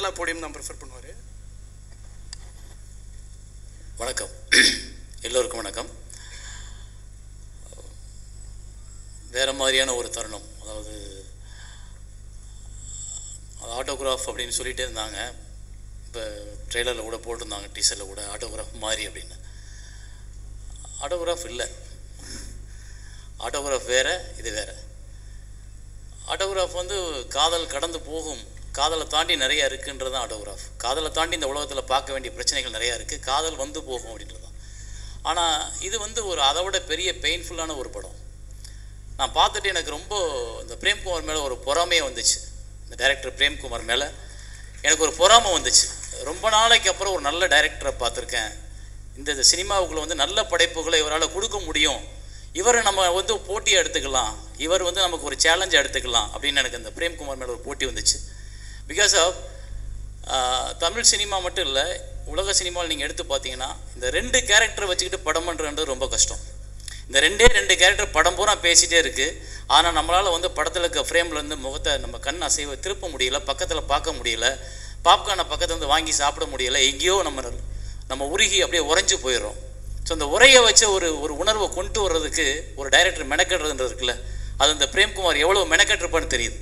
ஜென்ரலாக போடியம் தான் ப்ரிஃபர் பண்ணுவார். வணக்கம், எல்லோருக்கும் வணக்கம். வேறு மாதிரியான ஒரு தருணம், அதாவது ஆட்டோகிராஃப் அப்படின்னு சொல்லிகிட்டே இருந்தாங்க. இப்போ ட்ரெய்லரில் கூட போட்டிருந்தாங்க, டீசரில் கூட ஆட்டோகிராஃப் மாதிரி அப்படின்னு. ஆட்டோகிராஃப் இல்லை, ஆட்டோகிராஃப் வேறு, இது வேறு. ஆட்டோகிராஃப் வந்து காதல் கடந்து போகும், காதலை தாண்டி நிறையா இருக்குன்றது தான் ஆட்டோகிராஃப். காதலை தாண்டி இந்த உலகத்தில் பார்க்க வேண்டிய பிரச்சனைகள் நிறையா இருக்குது, காதல் வந்து போகும் அப்படின்றது தான். ஆனால் இது வந்து ஒரு அதை விட பெரிய பெயின்ஃபுல்லான ஒரு படம். நான் பார்த்துட்டு எனக்கு ரொம்ப இந்த பிரேம்குமார் மேலே ஒரு பொறாமையே வந்துச்சு. இந்த டைரக்டர் பிரேம்குமார் மேலே எனக்கு ஒரு பொறாமை வந்துச்சு. ரொம்ப நாளைக்கு அப்புறம் ஒரு நல்ல டைரக்டரை பார்த்துருக்கேன். இந்த சினிமாவுக்குள்ளே வந்து நல்ல படைப்புகளை இவரால் கொடுக்க முடியும், இவரை நம்ம வந்து போட்டியை எடுத்துக்கலாம், இவர் வந்து நமக்கு ஒரு சேலஞ்சை எடுத்துக்கலாம் அப்படின்னு எனக்கு அந்த பிரேம்குமார் மேலே ஒரு போட்டி வந்துச்சு. பிகாஸ் ஆஃப் தமிழ் சினிமா மட்டும் இல்லை, உலக சினிமாவில் நீங்கள் எடுத்து பார்த்தீங்கன்னா இந்த 2 கேரக்டரை வச்சுக்கிட்டு படம் பண்ணுறது ரொம்ப கஷ்டம். இந்த 2 கேரக்டர் படம் பூரா பேசிகிட்டே இருக்குது. ஆனால் நம்மளால் வந்து படத்தில் இருக்க ஃப்ரேம்லேருந்து முகத்தை நம்ம கண் அசைவை திருப்ப முடியல, பக்கத்தில் பார்க்க முடியல, பாப்கார்னை பக்கத்தில் வந்து வாங்கி சாப்பிட முடியல, எங்கேயோ நம்ம உருகி அப்படியே உறைஞ்சி போயிடுறோம். ஸோ அந்த உரையை வச்ச ஒரு உணர்வை கொண்டு வர்றதுக்கு ஒரு டைரக்டர் மெனக்கட்டுறதுன்றது இருக்குல்ல, அது இந்த பிரேம்குமார் எவ்வளோ மெனக்கட்டுருப்பான்னு தெரியுது.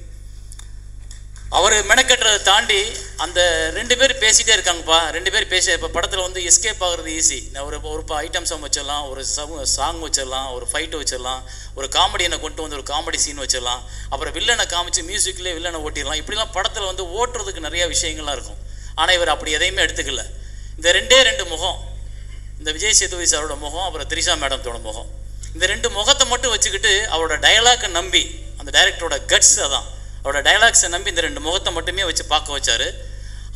அவர் மெனக்கட்டுறதை தாண்டி அந்த 2 பேர் பேசிகிட்டே இருக்காங்கப்பா. 2 பேர் பேச இப்போ படத்தில் வந்து எஸ்கேப் ஆகுறது ஈஸி. நான் ஒரு ஐட்டம் சாங் வச்சிடலாம், ஒரு சாங் வச்சிடலாம், ஒரு ஃபைட்டு வச்சிடலாம், ஒரு காமெடியனை கொண்டு வந்து ஒரு காமெடி சீன் வச்சிடலாம், அப்புறம் வில்லனை காமிச்சு மியூசிக்லேயே வில்லனை ஓட்டிடலாம். இப்படிலாம் படத்தில் வந்து ஓட்டுறதுக்கு நிறையா விஷயங்கள்லாம் இருக்கும். ஆனால் இவர் அப்படி எதையுமே எடுத்துக்கல. இந்த 2 முகம், இந்த விஜய் சேதுபதி சாரோட முகம், அப்புறம் திரிஷா மேடத்தோட முகம், இந்த 2 முகத்தை மட்டும் வச்சுக்கிட்டு அவரோட டயலாக்கை நம்பி, அந்த டைரக்டரோட கட்ஸ் அதான், அவரோட டயலாக்ஸை நம்பி இந்த 2 முகத்தை மட்டுமே வச்சு பார்க்க வச்சார்.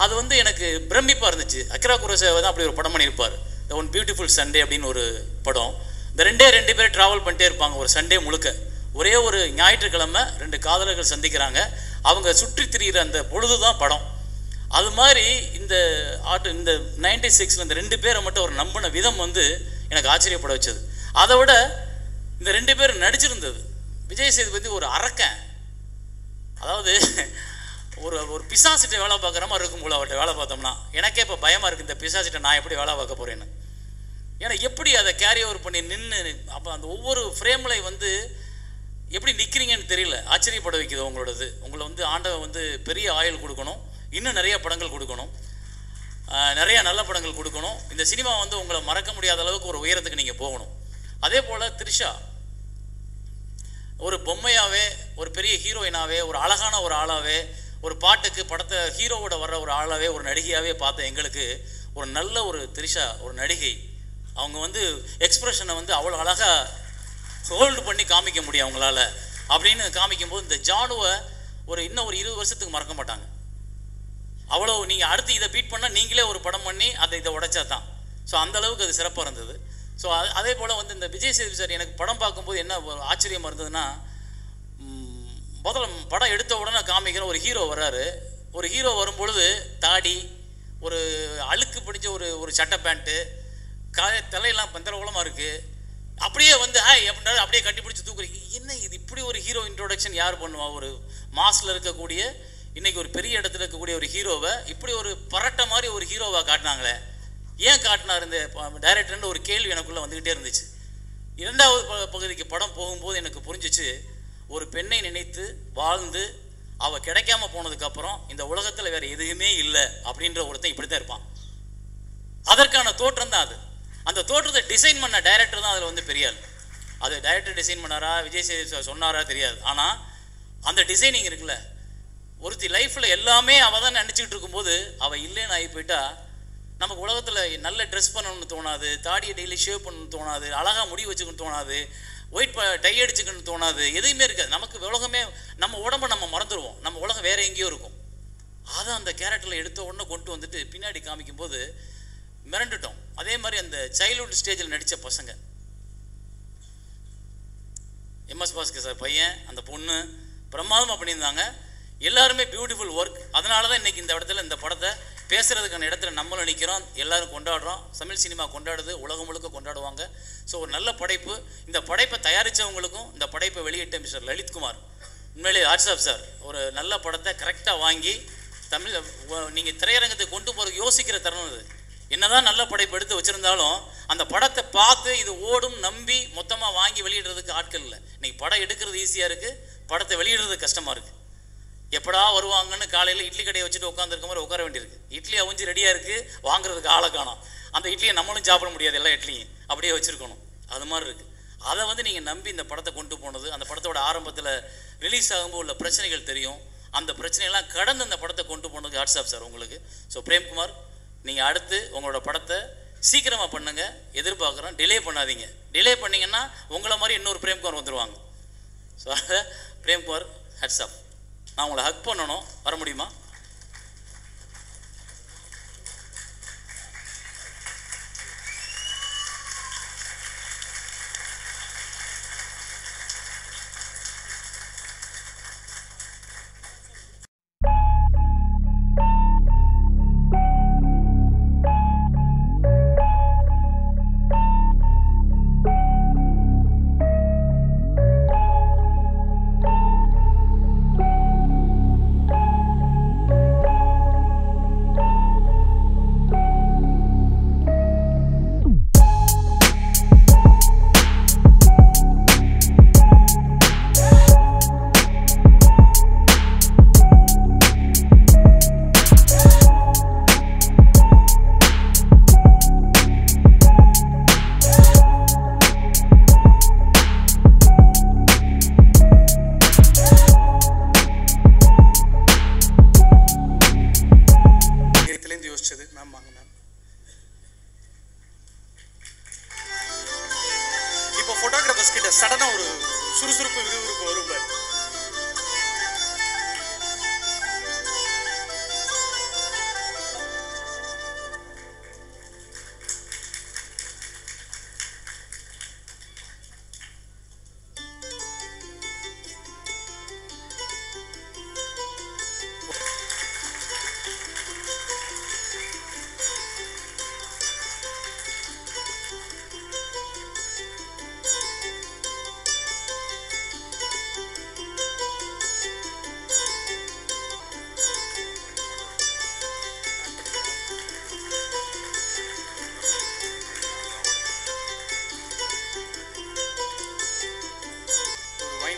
அது வந்து எனக்கு பிரமிப்பாக இருந்துச்சு. அக்கிரா குரோசாவா தான் அப்படி ஒரு படம் பண்ணியிருப்பார், த ஒன் பியூட்டிஃபுல் சண்டே அப்படின்னு ஒரு படம். இந்த 2 பேர் ட்ராவல் பண்ணிட்டே இருப்பாங்க ஒரு சண்டே முழுக்க. ஒரே ஒரு ஞாயிற்றுக்கிழமை 2 காதலர்கள் சந்திக்கிறாங்க, அவங்க சுற்றி திரிகிற அந்த பொழுது தான் படம். அது மாதிரி இந்த 96 இந்த 2 பேரை மட்டும் அவர் நம்பின விதம் வந்து எனக்கு ஆச்சரியப்பட வச்சது. அதை விட இந்த 2 பேர் நடிச்சிருந்தது. விஜய் சேதுபதி ஒரு அரக்கன், அதாவது ஒரு பிசாசிட்ட வேலை பார்க்குற மாதிரி இருக்கும் போல அவர்கிட்ட வேலை பார்த்தோம்னா. எனக்கே இப்போ பயமாக இருக்குது, இந்த பிசாசிட்ட நான் எப்படி வேலை பார்க்க போகிறேன்னு. ஏன்னா எப்படி அதை கேரி ஓவர் பண்ணி நின்று அப்போ அந்த ஒவ்வொரு ஃப்ரேமில் வந்து எப்படி நிற்கிறீங்கன்னு தெரியல, ஆச்சரியப்பட வைக்குது உங்களோடது. உங்களை வந்து ஆண்டவன் வந்து பெரிய ஆயுள் கொடுக்கணும், இன்னும் நிறைய படங்கள் கொடுக்கணும், நிறையா நல்ல படங்கள் கொடுக்கணும். இந்த சினிமா வந்து உங்களை மறக்க முடியாத அளவுக்கு ஒரு உயரத்துக்கு நீங்கள் போகணும். அதே போல் த்ரிஷா ஒரு பொம்மையாகவே, ஒரு பெரிய ஹீரோயினாகவே, ஒரு அழகான ஒரு ஆளாகவே, ஒரு பாட்டுக்கு படத்தை ஹீரோவோட வர்ற ஒரு ஆளாகவே, ஒரு நடிகையாகவே பார்த்த எங்களுக்கு ஒரு நல்ல ஒரு த்ரிஷா ஒரு நடிகை, அவங்க வந்து எக்ஸ்ப்ரெஷனை வந்து அவ்வளோ அழகாக ஹோல்டு பண்ணி காமிக்க முடியும் அவங்களால அப்படின்னு காமிக்கும்போது இந்த ஜானுவை இன்னும் ஒரு 20 வருஷத்துக்கு மறக்க மாட்டாங்க. அவ்வளோ நீங்கள் அடுத்து இதை பீட் பண்ணால் நீங்களே ஒரு படம் பண்ணி இதை உடைச்சா தான். ஸோ அந்தளவுக்கு அது சிறப்பாக இருந்தது. ஸோ அதே போல் வந்து இந்த விஜய் சேதுபதி சார் எனக்கு படம் பார்க்கும்போது என்ன ஆச்சரியமாக இருந்ததுன்னா, முதல்ல படம் எடுத்த உடனே காமிக்கிற ஒரு ஹீரோ வர்றாரு. ஒரு ஹீரோ வரும்பொழுது தாடி, ஒரு அழுக்கு பிடிச்ச ஒரு சட்டை பேண்ட்டு, தலையெல்லாம் பந்தரகுலமாக இருக்குது, அப்படியே வந்து ஹாய் அப்படின்றாரு, அப்படியே கட்டி பிடிச்சி தூக்குறீங்க. என்ன இது, இப்படி ஒரு ஹீரோ இன்ட்ரோடக்ஷன் யார் பண்ணுவா? ஒரு மாஸில் இருக்கக்கூடிய, இன்றைக்கி ஒரு பெரிய இடத்துல இருக்கக்கூடிய ஒரு ஹீரோவை இப்படி ஒரு பரட்டை மாதிரி ஒரு ஹீரோவாக காட்டினாங்களே, ஏன் காட்டினார் இந்த டைரக்டர்னு ஒரு கேள்வி எனக்குள்ளே வந்துக்கிட்டே இருந்துச்சு. 2வது பகுதிக்கு படம் போகும்போது எனக்கு புரிஞ்சிச்சு, ஒரு பெண்ணை நினைத்து வாழ்ந்து அவள் கிடைக்காம போனதுக்கப்புறம் இந்த உலகத்தில் வேறு எதுவுமே இல்லை அப்படின்ற ஒருத்தன் இப்படி தான் இருப்பான். அதற்கான தோற்றம் தான் அது. அந்த தோற்றத்தை டிசைன் பண்ண டைரக்டர் தான் அதில் வந்து பெரிய ஆள். அது டைரக்டர் டிசைன் பண்ணாரா, விஜய் சேதுபதி சொன்னாரா தெரியாது. ஆனால் அந்த டிசைனிங் இருக்குல்ல, ஒருத்தி லைஃப்பில் எல்லாமே அவள் தான் நினச்சிக்கிட்டு இருக்கும்போது அவள் இல்லைன்னு ஆகி போயிட்டா நமக்கு உலகத்தில் நல்ல ட்ரெஸ் பண்ணணும்னு தோணாது, தாடியை டெய்லி ஷேவ் பண்ணணும்னு தோணாது, அழகாக முடி வச்சுக்கணும்னு தோணாது, ஒயிட் டை அடிச்சுக்கணும்னு தோணாது, எதுவுமே இருக்காது. நமக்கு உலகமே, நம்ம உடம்பை நம்ம மறந்துடுவோம், நம்ம உலகம் வேறு எங்கேயோ இருக்கும். அதை அந்த கேரக்டரில் எடுத்த உடனே கொண்டு வந்துட்டு பின்னாடி காமிக்கும்போது மிரண்டுட்டோம். அதே மாதிரி அந்த சைல்ட்ஹுட் ஸ்டேஜில் நடித்த பசங்க, எம்எஸ் பாஸ்கர் சார் பையன், அந்த பொண்ணு பிரமாதமாக பண்ணியிருந்தாங்க. எல்லாருமே பியூட்டிஃபுல் ஒர்க். அதனால தான் இன்றைக்கி இந்த இடத்துல இந்த படத்தை பேசுகிறதுக்கான இடத்துல நம்மளும் நிற்கிறோம், எல்லோரும் கொண்டாடுறோம். தமிழ் சினிமா கொண்டாடுது, உலகம் முழுக்க கொண்டாடுவாங்க. ஸோ ஒரு நல்ல படைப்பு. இந்த படைப்பை தயாரித்தவங்களுக்கும் இந்த படைப்பை வெளியிட்ட மிஸ்டர் லலித்குமார், உண்மையிலே ஹாட்ஸ் ஆஃப் சார். ஒரு நல்ல படத்தை கரெக்டாக வாங்கி தமிழ் நீங்கள் திரையரங்கத்தை கொண்டு போகிறதுக்கு யோசிக்கிற தருணம் அது. என்னதான் நல்ல படைப்பு எடுத்து வச்சுருந்தாலும் அந்த படத்தை பார்த்து இது ஓடும் நம்பி மொத்தமாக வாங்கி வெளியிடுறதுக்கு ஆட்கள் இல்லை. இன்றைக்கி படம் எடுக்கிறது ஈஸியாக இருக்குது, படத்தை வெளியிடுறது கஷ்டமாக இருக்குது. எப்படா வருவாங்கன்னு காலையில் இட்லி கடையை வச்சுட்டு உட்காந்துருக்க மாதிரி உட்கார வேண்டியிருக்கு. இட்லி அவிஞ்சு ரெடியாக இருக்குது, வாங்குறதுக்கு ஆளை காணோம். அந்த இட்லியை நம்மளும் சாப்பிட முடியாது, எல்லா இட்லியும் அப்படியே வச்சுருக்கணும். அது மாதிரி இருக்குது. அதை நீங்கள் நம்பி இந்த படத்தை கொண்டு போனது, அந்த படத்தோட ஆரம்பத்தில் ரிலீஸ் ஆகும்போது உள்ள பிரச்சனைகள் தெரியும். அந்த பிரச்சனைகள்லாம் கடந்து அந்த படத்தை கொண்டு போனதுக்கு ஹாட்ஸ் ஆஃப் சார் உங்களுக்கு. ஸோ பிரேம்குமார், நீங்கள் அடுத்து உங்களோட படத்தை சீக்கிரமாக பண்ணுங்கள், எதிர்பார்க்குறோம். டிலே பண்ணாதீங்க. டிலே பண்ணிங்கன்னா உங்களை மாதிரி இன்னொரு பிரேம்குமார் வந்துடுவாங்க. ஸோ அதை பிரேம்குமார் ஹாட்ஸ் ஆஃப். நான் உங்களை ஹக் பண்ணணும், வர முடியுமா? சடனா ஒரு சுறுசுறுப்பு விறுவிறுப்பு வரும் பாரு.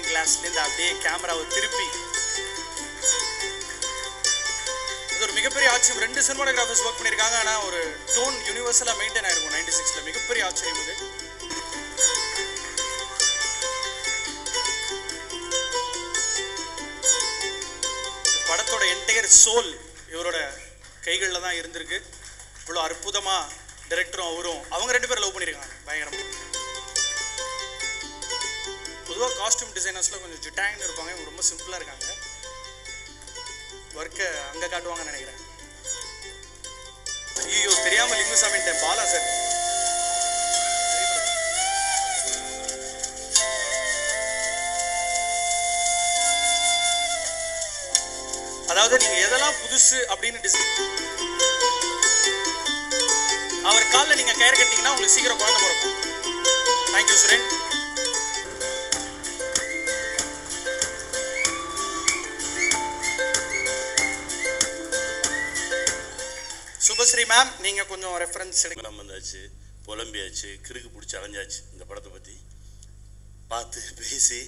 கிளாஸ்லேருந்து அப்படியே கேமராவை திருப்பி இது ஒரு மிகப்பெரிய ஆச்சரியம். 2 சினிமாட்டோகிராஃபர்ஸ் ஒர்க் பண்ணியிருக்காங்க. ஆனால் ஒரு டோன் யூனிவர்சலாக மெயின்டைன் ஆயிருக்கும் 96ல். மிகப்பெரிய ஆச்சரியம் இது. படத்தோட என்டையர் சோல் இவரோட கைகளில் தான் இருந்திருக்கு. இவ்வளோ அற்புதமாக டைரக்டரும் அவரும் அவங்க 2 பேரும் லவ் பண்ணியிருக்காங்க பயங்கரமாக. பொதுவாக காஸ்டியூம் டிசைனர்ஸில் கொஞ்சம் ஜிட்டாங்னு இருப்பாங்க, இவங்க ரொம்ப சிம்பிளாக இருக்காங்க. ஒர்க்கை அங்கே காட்டுவாங்கன்னு நினைக்கிறேன். ஐயோ தெரியாமல் லிங்குசாமின்ட்டேன். பாலா சார் அதாவது நீங்கள் எதெல்லாம் புதுசு அப்படின்னு அவர் காலில் நீங்கள் கயிறு கட்டிங்கன்னா உங்களுக்கு சீக்கிரம் குழந்தை பிறக்கும். தேங்க்யூ சுரேன். சுபஸ்ரீ மேம், நீங்கள் கொஞ்சம் ரெஃபரன்ஸ் எடுக்க. வந்தாச்சு, புலம்பியாச்சு, கிறுக்கு பிடிச்சி அலைஞ்சாச்சு. இந்த படத்தை பற்றி பார்த்து பேசி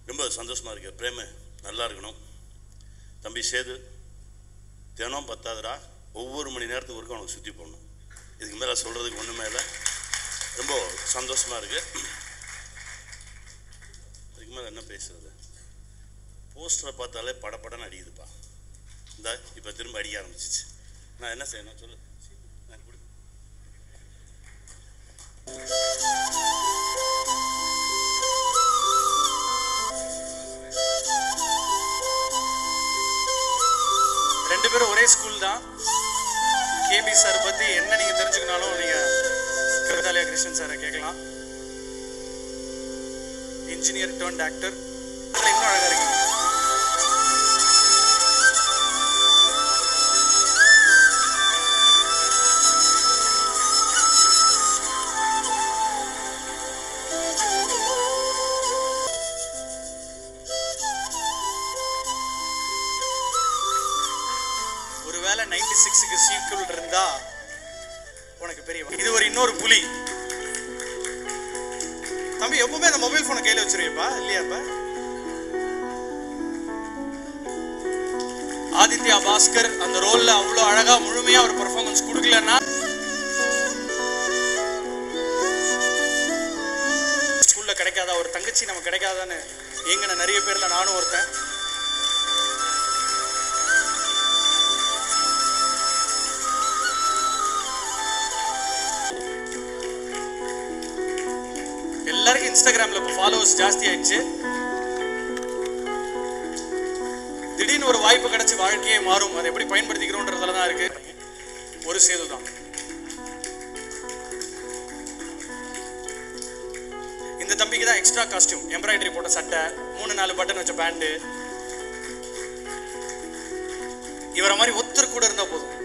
ரொம்ப சந்தோஷமாக இருக்கு. பிரேம நல்லா இருக்கணும். தம்பி சேது தினம் பத்தாதுரா, ஒவ்வொரு மணி நேரத்துக்கு ஒருக்கும் அவனுக்கு சுற்றி போடணும். இதுக்கு மேலே சொல்கிறதுக்கு ஒன்றுமே இல்லை. ரொம்ப சந்தோஷமாக இருக்குது. இதுக்கு மேலே என்ன பேசுகிறது? போஸ்டரை பார்த்தாலே படப்படன்னு அடிக்குதுப்பா. இந்த இப்போ திரும்ப அடிக்க ஆரம்பிச்சிச்சு. நான் என்ன செய்யணும் சொல்லு. நான் கொடு. ரெண்டு பேரும் ஒரே ஸ்கூல் தான். கேபி சார் பற்றி என்ன நீங்கள் தெரிஞ்சுக்கனாலும் நீங்கள் கிருதாலயா கிருஷ்ணன் சாரை கேட்கலாம். Engineer turned actor. இன்னும் அழகாக இருக்கீங்க. ஒருவேளை 96க்கு சீக்குவல் இருந்தா உனக்கு பெரிய இது ஒரு இன்னொரு புலி. தம்பி எப்பவுமே அந்த மொபைல் போனை கையில வச்சிருவியப்பா இல்லையாப்பா? ஆதித்யா பாஸ்கர் அந்த ரோல்ல அவ்வளோ அழகா முழுமையா ஒரு பெர்ஃபார்மன்ஸ் கொடுக்கலன்னா ஸ்கூல்ல கிடைக்காதா ஒரு தங்கச்சி நமக்கு கிடைக்காதான்னு எங்கன நிறைய பேர்ல நானும் ஒருத்தன். எல்லாருக்கும் இன்ஸ்டாகிராம்ல இப்போ ஃபாலோவர்ஸ் ஜாஸ்தி ஆயிடுச்சு. திடீர்னு ஒரு வாய்ப்பு கிடைச்சி வாழ்க்கையே மாறும். அதை எப்படி பயன்படுத்திக்கிறோன்றதுல தான் இருக்கு. ஒரு சேது தான். இந்த தம்பிக்கு தான் எக்ஸ்ட்ரா காஸ்டியூம், எம்ப்ராய்டரி போட்ட சட்டை, 3-4 பட்டன் வச்ச பேண்ட். இவரை மாதிரி ஒருத்தர் கூட இருந்தா போதும்.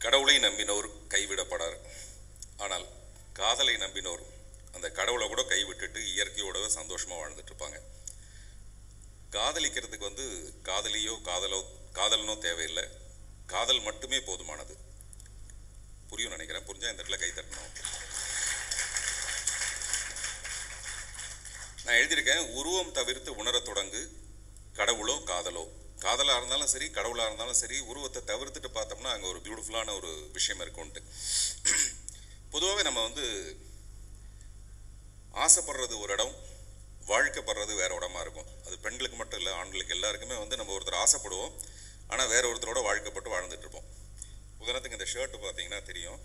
கடவுளை நம்பினோர் கைவிடப்படார். ஆனால் காதலை நம்பினோர் அந்த கடவுளை கூட கைவிட்டுட்டு இயற்கையோட சந்தோஷமாக வாழ்ந்துட்டு இருப்பாங்க. காதலிக்கிறதுக்கு காதலியோ காதலனோ தேவையில்லை, காதல் மட்டுமே போதுமானது. புரியும் நினைக்கிறேன். புரிஞ்சா இந்த இடத்துல கை தட்டணும். நான் எழுதியிருக்கேன், உருவம் தவிர்த்து உணரத் தொடங்கு, கடவுளோ காதலோ. காதலாக இருந்தாலும் சரி, கடவுளாக இருந்தாலும் சரி, உருவத்தை தவிர்த்துட்டு பார்த்தோம்னா அங்கே ஒரு பியூட்டிஃபுல்லான ஒரு விஷயம் இருக்கும்ட்டு. பொதுவாகவே நம்ம ஆசைப்படுறது ஒரு இடம், வாழ்க்கைப்படுறது வேற இடமா இருக்கும். அது பெண்களுக்கு மட்டும் இல்லை, ஆண்களுக்கு எல்லாருக்குமே நம்ம ஒருத்தர் ஆசைப்படுவோம், ஆனால் வேற ஒருத்தரோட வாழ்க்கைப்பட்டு வாழ்ந்துட்டு இருப்போம். உதாரணத்துக்கு இந்த ஷர்ட்டு பார்த்தீங்கன்னா தெரியும்.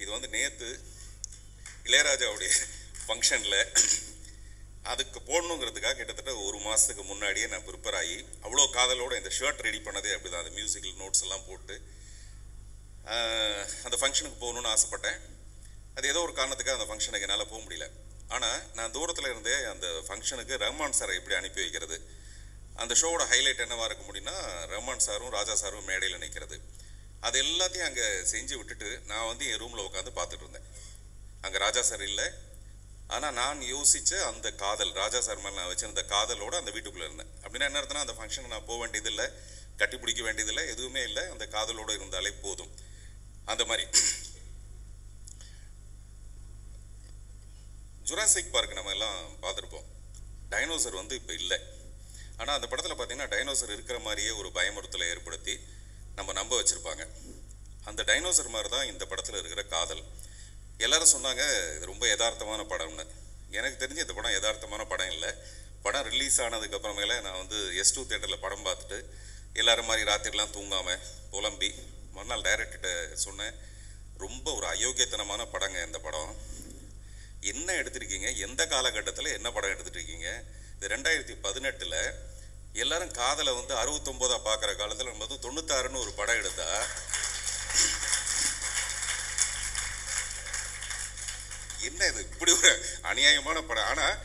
இது வந்து நேற்று இளையராஜாவுடைய ஃபங்க்ஷனில் அதுக்கு போடணுங்கிறதுக்காக கிட்டத்தட்ட ஒரு மாதத்துக்கு முன்னாடியே நான் ப்ரிப்பேர் ஆகி அவ்வளோ காதலோடு இந்த ஷர்ட் ரெடி பண்ணதே அப்படி தான். அந்த மியூசிக்கல் நோட்ஸ் எல்லாம் போட்டு அந்த ஃபங்க்ஷனுக்கு போகணுன்னு ஆசைப்பட்டேன். அது ஏதோ ஒரு காரணத்துக்காக அந்த ஃபங்க்ஷனுக்கு என்னால் போக முடியல. ஆனால் நான் தூரத்தில் இருந்தே அந்த ஃபங்க்ஷனுக்கு ரஹ்மான் சாரை எப்படி அனுப்பி வைக்கிறது, அந்த ஷோவோட ஹைலைட் என்னவாக இருக்க முடியும்னா ரஹ்மான் சாரும் ராஜா சாரும் மேடையில் நிற்கிறது. அது எல்லாத்தையும் அங்கே செஞ்சு விட்டுட்டு நான் வந்து என் ரூமில் உட்காந்து பார்த்துட்டு இருந்தேன். அங்கே ராஜா சார் இல்லை, ஆனால் நான் யோசித்த அந்த காதல், ராஜா சார் மேலே நான் வச்சிருந்த காதலோடு அந்த வீட்டுக்குள்ளே இருந்தேன். அப்படின்னா என்ன அர்த்தம்னா அந்த ஃபங்க்ஷனுக்கு நான் போக வேண்டியதில்லை, கட்டி பிடிக்க வேண்டியதில்லை, எதுவுமே இல்லை, அந்த காதலோடு இருந்தாலே போதும். அந்த மாதிரி ஜுராசிக் பார்க் நம்ம எல்லாம் பார்த்துருப்போம். டைனோசர் வந்து இப்போ இல்லை. ஆனால் அந்த படத்தில் பார்த்தீங்கன்னா டைனோசர் இருக்கிற மாதிரியே ஒரு பயமுறுத்தலை ஏற்படுத்தி நம்ம நம்ப வச்சுருப்பாங்க. அந்த டைனோசர் மாதிரி தான் இந்த படத்தில் இருக்கிற காதல். எல்லாரும் சொன்னாங்க இது ரொம்ப யதார்த்தமான படம்னு. எனக்கு தெரிஞ்சு இந்த படம் யதார்த்தமான படம் இல்லை. படம் ரிலீஸ் ஆனதுக்கப்புறமேல நான் வந்து S2 தியேட்டரில் படம் பார்த்துட்டு எல்லாரும் மாதிரி ராத்திரிலாம் தூங்காமல் புலம்பி மறுநாள் டைரக்டர்கிட்ட சொன்னேன், ரொம்ப ஒரு அயோக்கியத்தனமான படங்க இந்த படம். என்ன எடுத்திருக்கீங்க, எந்த காலகட்டத்தில் என்ன படம் எடுத்துட்டு இருக்கீங்க? இது 2018 எல்லாரும் காதலை வந்து 69 பார்க்குற காலத்தில் நம்ம வந்து 96ன்னு ஒரு படம் எடுத்தா என்ன இது இப்படி ஒரு அநியாயமான படம். ஆனால்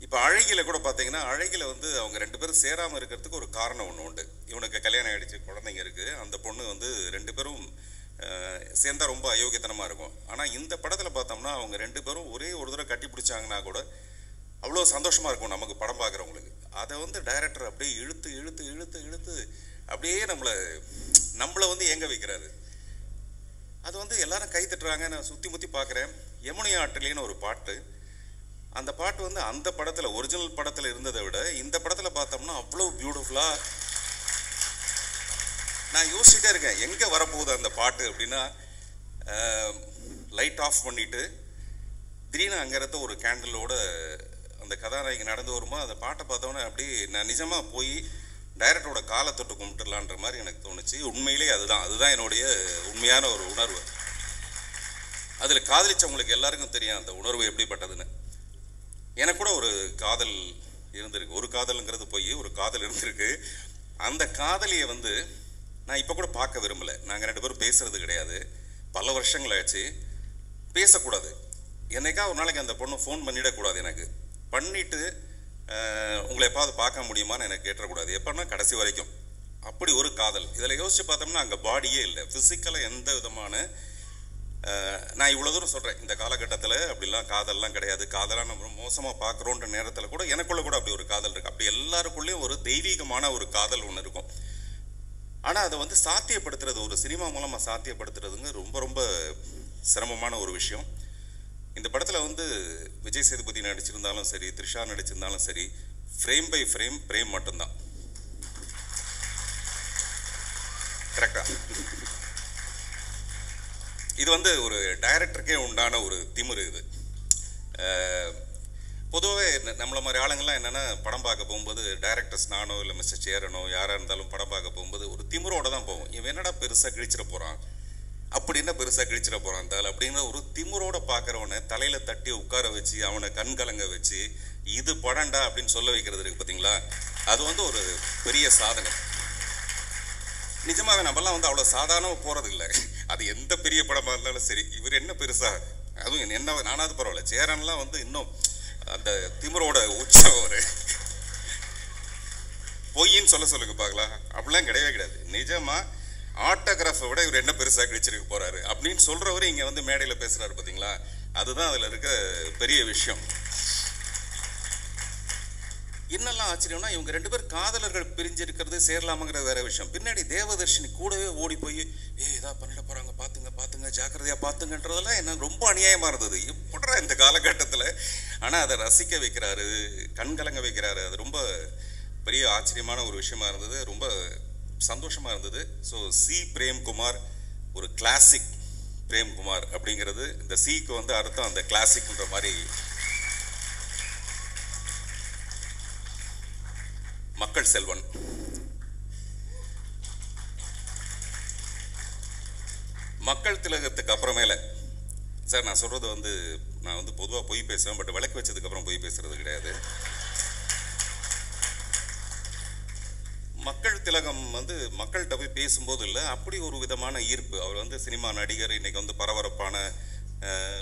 இப்போ அழகில கூட பார்த்தீங்கன்னா அழகில வந்து அவங்க 2 பேரும் சேராமல் இருக்கிறதுக்கு ஒரு காரணம் ஒன்று உண்டு. இவனுக்கு கல்யாணம் ஆகிடுச்சு, குழந்தைங்க இருக்குது, அந்த பொண்ணு வந்து 2 பேரும் சேர்ந்தா ரொம்ப அயோக்கியத்தனமாக இருக்கும். ஆனால் இந்த படத்தில் பார்த்தோம்னா அவங்க 2 பேரும் ஒரே ஒரு தடவை கட்டி பிடிச்சாங்கன்னா கூட அவ்வளோ சந்தோஷமாக இருக்கும் நமக்கு படம் பார்க்குறவங்களுக்கு. அதை வந்து டைரக்டர் அப்படியே இழுத்து இழுத்து இழுத்து இழுத்து அப்படியே நம்மளை வந்து ஏங்க வைக்கிறாரு. அது வந்து எல்லாரும் கை தட்டுறாங்க. நான் சுற்றி முற்றி பார்க்குறேன். யமுனை ஆற்றிலேன்னு ஒரு பாட்டு, அந்த பாட்டு வந்து அந்த படத்தில் ஒரிஜினல் படத்தில் இருந்ததை விட இந்த படத்தில் பார்த்தோம்னா அவ்வளோ பியூட்டிஃபுல்லாக நான் யோசிச்சுட்டே இருக்கேன் எங்கே வரப்போகுது அந்த பாட்டு அப்படின்னா. லைட் ஆஃப் பண்ணிவிட்டு திடீர்னு அங்கே இருந்த ஒரு கேண்டிலோட அந்த கதாநாயகி நடந்து வரும்போது அந்த பாட்டை பார்த்தோன்னே அப்படி நான் நிஜமாக போய் டைரக்டரோட காலை தொட்டு கும்பிட்டுலான்ற மாதிரி எனக்கு தோணுச்சு. உண்மையிலே அதுதான் என்னுடைய உண்மையான ஒரு உணர்வு. அதில் காதலிச்சவங்களுக்கு எல்லாருக்கும் தெரியும் அந்த உணர்வு எப்படிப்பட்டதுன்னு. எனக்கு கூட ஒரு காதல் இருந்திருக்கு. ஒரு காதலுங்கிறது போய் ஒரு காதல் இருந்திருக்கு. அந்த காதலியை வந்து நான் இப்போ கூட பார்க்க விரும்பலை. நாங்கள் 2 பேரும் பேசுறது கிடையாது, பல வருஷங்கள் ஆச்சு. பேசக்கூடாது. என்னைக்கா ஒரு நாளைக்கு அந்த பொண்ணு ஃபோன் பண்ணிடக்கூடாது. எனக்கு பண்ணிவிட்டு உங்களை எப்பாவது பார்க்க முடியுமான்னு எனக்கு கேட்டக்கூடாது. எப்போன்னா கடைசி வரைக்கும். அப்படி ஒரு காதல். இதில் யோசித்து பார்த்தோம்னா அங்கே பாடியே இல்லை, ஃபிசிக்கலாக எந்த விதமான நான் இவ்வளோ தூரம் சொல்கிறேன். இந்த காலகட்டத்தில் அப்படிலாம் காதல்லாம் கிடையாது, காதலாக நம்ம மோசமாக பார்க்குறோன்ற நேரத்தில் கூட எனக்குள்ளே கூட அப்படி ஒரு காதல் இருக்குது. அப்படி எல்லாருக்குள்ளேயும் ஒரு தெய்வீகமான ஒரு காதல் ஒன்று இருக்கும். ஆனால் அதை வந்து சாத்தியப்படுத்துறது, ஒரு சினிமா மூலமாக சாத்தியப்படுத்துறதுங்க ரொம்ப ரொம்ப சிரமமான ஒரு விஷயம். இந்த படத்தில் வந்து விஜய் சேதுபதி நடிச்சிருந்தாலும் சரி, த்ரிஷா நடிச்சிருந்தாலும் சரி, ஃப்ரேம் பை ஃப்ரேம் பிரேம் மட்டும்தான். கரெக்டா? இது வந்து ஒரு டைரக்டருக்கே உண்டான ஒரு திமிரு. இது பொதுவாகவே நம்மளை மாதிரி ஆளுங்கள்லாம் என்னென்னா படம் பார்க்க போகும்போது டைரக்டர்ஸ் நானோ இல்லை மிஸ்டர் சேரனோ யாராக இருந்தாலும் படம் பார்க்க போகும்போது ஒரு திமிரோட தான் போவோம். இவன் என்னடா பெருசாக கிழிச்சிட போகிறான், அப்படின்னா பெருசாக கிழிச்சிட போகிறான் தாள் அப்படிங்கிற ஒரு திமுறோட பார்க்குறவனை தலையில் தட்டி உட்கார வச்சு அவனை கண் கலங்க வச்சு இது படம்டா அப்படின்னு சொல்ல வைக்கிறது இருக்குது பார்த்தீங்களா. அது வந்து ஒரு பெரிய சாதனை. நிஜமாகவே நம்மலாம் வந்து அவ்வளோ சாதாரணமாக போகிறது இல்லை. அது எந்த பெரிய படமாக இருந்தாலும் சரி, இவர் என்ன பெருசாக, அதுவும் என்ன நானாவது பரவாயில்ல, சேரன்லாம் வந்து இன்னும் அந்த திமுறோட உச்சம் ஒரு பொய்ன்னு சொல்லுங்க பார்க்கலாம். அப்படிலாம் கிடையவே கிடையாது. நிஜமாக ஆட்டோகிராஃபை விட இவர் என்ன பெருசாக கிழிச்சிருக்க போகிறாரு அப்படின்னு சொல்கிறவரு இங்கே வந்து மேடையில் பேசுகிறாரு பார்த்தீங்களா. அதுதான் அதில் இருக்க பெரிய விஷயம். என்னெல்லாம் ஆச்சரியம்னா இவங்க 2 பேர் காதலர்கள் பிரிஞ்சிருக்கிறது சேரலாமாங்கிறது வேற விஷயம். பின்னாடி தேவதர்ஷினி கூடவே ஓடி போய் இதாக பண்ணிட போகிறாங்க, பார்த்துங்க ஜாக்கிரதையாக பார்த்துங்கன்றதெல்லாம் என்ன ரொம்ப அநியாயமாக இருந்தது. எப்படா இந்த காலகட்டத்தில். ஆனால் அதை ரசிக்க வைக்கிறாரு, கண்கலங்க வைக்கிறாரு. அது ரொம்ப பெரிய ஆச்சரியமான ஒரு விஷயமா இருந்தது, ரொம்ப சந்தோஷமாக இருந்தது. ஸோ சி பிரேம்குமார் ஒரு கிளாசிக் பிரேம்குமார் அப்படிங்கிறது, இந்த சிக்கு வந்து அர்த்தம் அந்த கிளாசிக்ன்ற மாதிரி. மக்கள் செல்வன் மக்கள் திலகத்துக்கு அப்புறமேல சார் நான் சொல்கிறது வந்து நான் வந்து பொதுவாக பொய் பேசுவேன், பட் விளக்கு வச்சதுக்கப்புறம் பொய் பேசுறது கிடையாது. மக்கள் திலகம் வந்து மக்கள்கிட்ட போய் பேசும்போது இல்லை, அப்படி ஒரு விதமான ஈர்ப்பு. அவர் வந்து சினிமா நடிகர், இன்றைக்கி வந்து பரபரப்பான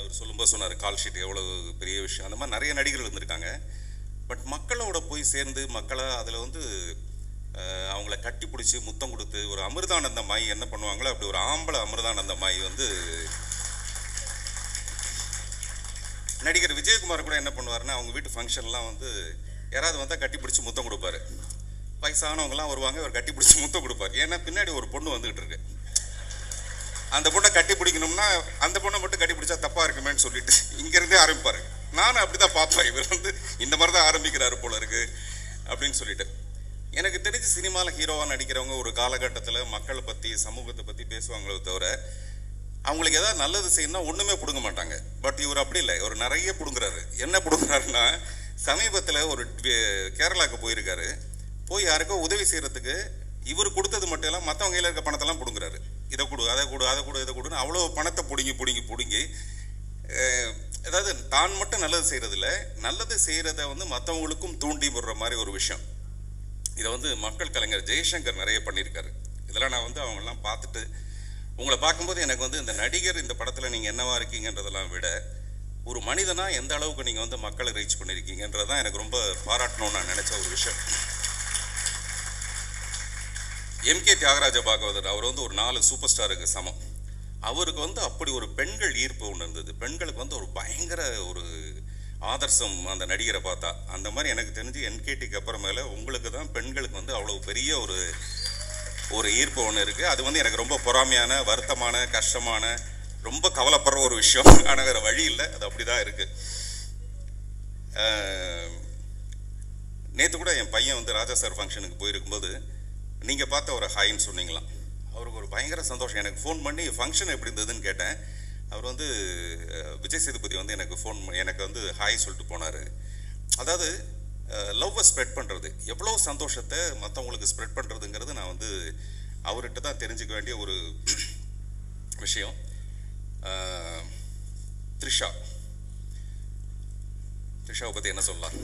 ஒரு சொல்லும்போது சொன்னார் கால் ஷீட் எவ்வளோ பெரிய விஷயம், அந்த மாதிரி நிறைய நடிகர்கள் இருந்திருக்காங்க. பட் மக்களோட போய் சேர்ந்து மக்களை அதில் வந்து அவங்கள கட்டி பிடிச்சி முத்தம் கொடுத்து ஒரு அமிர்தானந்த மாய் என்ன பண்ணுவாங்களோ அப்படி ஒரு ஆம்பளை அமிர்தானந்த மாய் வந்து நடிகர் விஜயகுமார் கூட என்ன பண்ணுவாருன்னா அவங்க வீட்டு ஃபங்க்ஷன்லாம் வந்து யாராவது வந்தால் கட்டி பிடிச்சி முத்தம் கொடுப்பாரு. வயசானவங்கலாம் வருவாங்க, அவர் கட்டி பிடிச்சி முத்தம் கொடுப்பார். ஏன்னா பின்னாடி ஒரு பொண்ணு வந்துகிட்டு இருக்கு, அந்த பொண்ணை கட்டி பிடிக்கணும்னா அந்த பொண்ணை மட்டும் கட்டி பிடிச்சா தப்பாக இருக்குமேன்னு சொல்லிட்டு இங்கேருந்தே ஆரம்பிப்பார். நானும் அப்படி தான் பார்ப்பேன், இவர் வந்து இந்த மாதிரி தான் ஆரம்பிக்கிறாரு போல இருக்கு அப்படின்னு சொல்லிட்டு. எனக்கு தெரிஞ்சு சினிமாவில் ஹீரோவாக நடிக்கிறவங்க ஒரு காலகட்டத்தில் மக்களை பற்றி சமூகத்தை பற்றி பேசுவாங்களே தவிர அவங்களுக்கு ஏதாவது நல்லது செய்யணும்னா ஒன்றுமே பிடுங்க மாட்டாங்க. பட் இவர் அப்படி இல்லை, இவர் நிறைய பிடுங்குறாரு. என்ன பிடுங்குறாருன்னா, சமீபத்தில் ஒரு கேரளாவுக்கு போயிருக்காரு. போய் யாருக்கோ உதவி செய்கிறதுக்கு இவர் கொடுத்தது மட்டும் இல்லாமல் மற்றவங்க கையில் இருக்க பணத்தெல்லாம் பிடுங்குறாரு. இதை கொடு, அதை கொடு, அதை கொடு, இதை கொடுன்னு அவ்வளோ பணத்தை பிடுங்கி அதாவது தான் மட்டும் நல்லது செய்கிறதில்ல, நல்லது செய்கிறத வந்து மற்றவங்களுக்கும் தூண்டி விடுற மாதிரி ஒரு விஷயம். இதை வந்து மக்கள் கலைஞர் ஜெய்சங்கர் நிறைய பண்ணியிருக்காரு. இதெல்லாம் நான் வந்து அவங்கெல்லாம் பார்த்துட்டு உங்களை பார்க்கும்போது எனக்கு வந்து இந்த நடிகர் இந்த படத்தில் நீங்கள் என்னவா இருக்கீங்கன்றதெல்லாம் விட ஒரு மனிதனாக எந்த அளவுக்கு நீங்கள் வந்து மக்களை ரீச் பண்ணியிருக்கீங்கன்றதான் எனக்கு ரொம்ப பாராட்டணும்னு நான் நினச்ச ஒரு விஷயம். எம்கே தியாகராஜ பாகவதர் அவர் வந்து ஒரு 4 சூப்பர் ஸ்டாருக்கு சமம். அவருக்கு வந்து அப்படி ஒரு பெண்கள் ஈர்ப்பு ஒன்று இருந்தது. பெண்களுக்கு வந்து ஒரு பயங்கர ஒரு ஆதர்சம் அந்த நடிகரை பார்த்தா. அந்த மாதிரி எனக்கு தெரிஞ்சு என்கேடிக்கு அப்புறமேல உங்களுக்கு தான் பெண்களுக்கு வந்து அவ்வளோ பெரிய ஒரு ஈர்ப்பு ஒன்று இருக்குது. அது வந்து எனக்கு ரொம்ப பொறாமையான, வருத்தமான, கஷ்டமான, ரொம்ப கவலைப்படுற ஒரு விஷயம். ஆனால் வேறு வழி இல்லை, அது அப்படி தான் இருக்குது. நேற்று கூட என் பையன் வந்து ராஜா சார் ஃபங்க்ஷனுக்கு போயிருக்கும்போது நீங்கள் பார்த்த ஒரு ஹாய்ன்னு சொன்னீங்களாம். அவருக்கு ஒரு பயங்கர சந்தோஷம். எனக்கு ஃபோன் பண்ணி ஃபங்க்ஷன் எப்படி இருந்ததுன்னு கேட்டேன். அவர் வந்து விஜய் சேதுபதி வந்து எனக்கு வந்து ஹாய் சொல்லிட்டு போனார். அதாவது லவ்வை ஸ்ப்ரெட் பண்ணுறது, எவ்வளோ சந்தோஷத்தை மற்றவங்களுக்கு ஸ்ப்ரெட் பண்ணுறதுங்கிறது நான் வந்து அவர்கிட்ட தான் தெரிஞ்சுக்க வேண்டிய ஒரு விஷயம். த்ரிஷாவை பற்றி என்ன சொல்லலாம்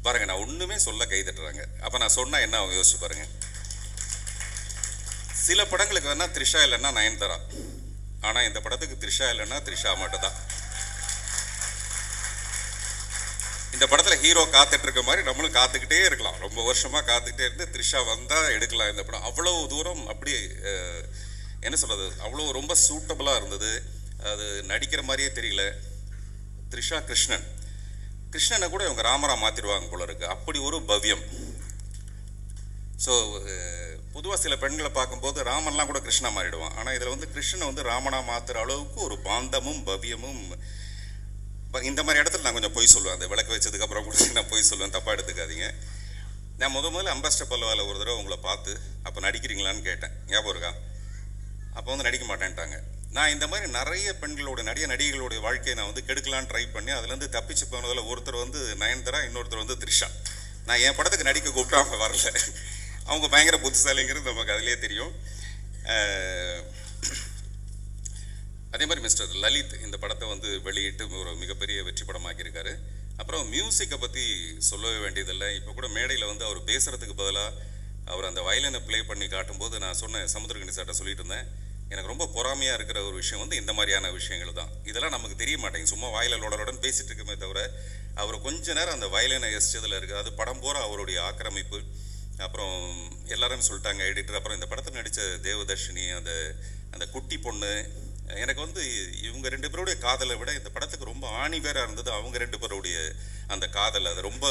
பாருங்கள். நான் ஒன்றுமே சொல்ல கை தட்டுறாங்க. அப்போ நான் சொன்னால் என்ன அவங்க யோசிச்சு பாருங்கள். சில படங்களுக்கு வேணால் த்ரிஷா இல்லைன்னா நயன்தாரா, ஆனால் இந்த படத்துக்கு த்ரிஷா இல்லைன்னா த்ரிஷா மட்டும் தான். இந்த படத்தில் ஹீரோ காத்துட்டு இருக்க மாதிரி நம்மளும் காத்துக்கிட்டே இருக்கலாம். ரொம்ப வருஷமாக காத்துக்கிட்டே இருந்து த்ரிஷா வந்தால் எடுக்கலாம் இந்த படம். அவ்வளோ தூரம் அப்படி என்ன சொல்கிறது, அவ்வளோ ரொம்ப சூட்டபுளாக இருந்தது. அது நடிக்கிற மாதிரியே தெரியல. த்ரிஷா கிருஷ்ணனை கூட இவங்க ராமரா மாற்றிடுவாங்க போல இருக்குது, அப்படி ஒரு பவ்யம். ஸோ பொதுவாக சில பெண்களை பார்க்கும்போது ராமன்லாம் கூட கிருஷ்ணா மாறிடுவான். ஆனால் இதில் வந்து கிருஷ்ணனை வந்து ராமனா மாற்றுற அளவுக்கு ஒரு பாந்தமும் பவ்யமும். இந்த மாதிரி இடத்துல நான் கொஞ்சம் பொய் சொல்லுவேன். அந்த விளக்கு வச்சதுக்கப்புறம் கூட நான் பொய் சொல்லுவேன், தப்பாக எடுத்துக்காதீங்க. நான் முதல்ல அம்பாஸ்டர் பல்லவாவில் ஒரு தடவை உங்களை பார்த்து அப்போ நடிக்கிறீங்களான்னு கேட்டேன், ஞாபகம் இருக்கா? அப்போ வந்து நடிக்க மாட்டேன்ட்டாங்க. நான் இந்த மாதிரி நிறைய நடிகைகளுடைய வாழ்க்கையை நான் வந்து கெடுக்கலான்னு ட்ரை பண்ணி அதுலேருந்து தப்பிச்சு போனதில் ஒருத்தர் வந்து நயன்தாரா, இன்னொருத்தர் வந்து த்ரிஷா. நான் என் படத்துக்கு நடிக்க கூப்பிட்டா அவங்க வரல. அவங்க பயங்கர புத்திசாலிங்கிறது நமக்கு அதிலே தெரியும். அதே மாதிரி மிஸ்டர் லலித் இந்த படத்தை வந்து வெளியிட்டு ஒரு மிகப்பெரிய வெற்றி படமாக்கியிருக்காரு. அப்புறம் மியூசிக்கை பற்றி சொல்லவே வேண்டியதில்லை. இப்போ கூட மேடையில் வந்து அவர் பேசுகிறதுக்கு பதிலாக அவர் அந்த வயலினை ப்ளே பண்ணி காட்டும்போது நான் சொன்னேன், சமுத்திரகனி சார்ட்ட சொல்லிட்டு இருந்தேன், எனக்கு ரொம்ப பொறாமையாக இருக்கிற ஒரு விஷயம் வந்து இந்த மாதிரியான விஷயங்கள் தான். இதெல்லாம் நமக்கு தெரிய மாட்டேங்குது. சும்மா வாயில லோடலோடன்னு பேசிகிட்டு இருக்குமே தவிர அவர் கொஞ்ச நேரம் அந்த வயலினை எசிச்சதில் இருக்குது. அது படம் போகிற அவருடைய ஆக்கிரமிப்பு. அப்புறம் எல்லாரும் சொல்லிட்டாங்க எடிட்டர். அப்புறம் இந்த படத்தில் நடித்த தேவதர்ஷினி, அந்த குட்டி பொண்ணு, எனக்கு வந்து இவங்க 2 பேருடைய காதலை விட இந்த படத்துக்கு ரொம்ப ஆணி வேறாக இருந்தது அவங்க 2 பேருடைய அந்த காதல். அது ரொம்ப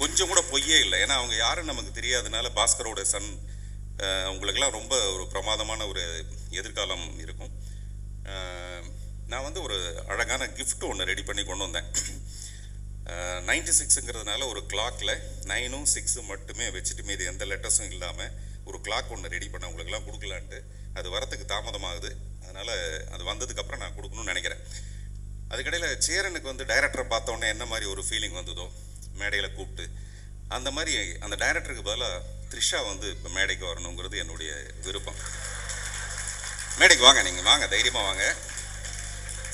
கொஞ்சம் கூட பொய்யே இல்லை. ஏன்னா அவங்க யாருன்னு நமக்கு தெரியாதனால பாஸ்கரோட சன் அவங்களுக்கெல்லாம் ரொம்ப ஒரு பிரமாதமான ஒரு எதிர்காலம் இருக்கும். நான் வந்து ஒரு அழகான கிஃப்ட் ஒன்று ரெடி பண்ணி கொண்டு வந்தேன். 96ங்கிறதுனால ஒரு கிளாக்கில் 9ம் 6 மட்டுமே வச்சுட்டு மீது எந்த லெட்டர்ஸும் இல்லாமல் ஒரு கிளாக் ஒன்று ரெடி பண்ண உங்களுக்கெல்லாம் கொடுக்கலான்ட்டு. அது வரத்துக்கு தாமதமாகுது, அதனால் அது வந்ததுக்கப்புறம் நான் கொடுக்கணும்னு நினைக்கிறேன். அதுக்கடையில் சேரனுக்கு வந்து டைரக்டரை பார்த்தோன்னே என்ன மாதிரி ஒரு ஃபீலிங் வந்ததோ மேடையில் கூப்பிட்டு, அந்த மாதிரி அந்த டைரக்டருக்கு பதிலாக த்ரிஷா வந்து இப்போ மேடைக்கு வரணுங்கிறது என்னுடைய விருப்பம். மேடைக்கு வாங்க, நீங்கள் வாங்க, தைரியமாக வாங்க.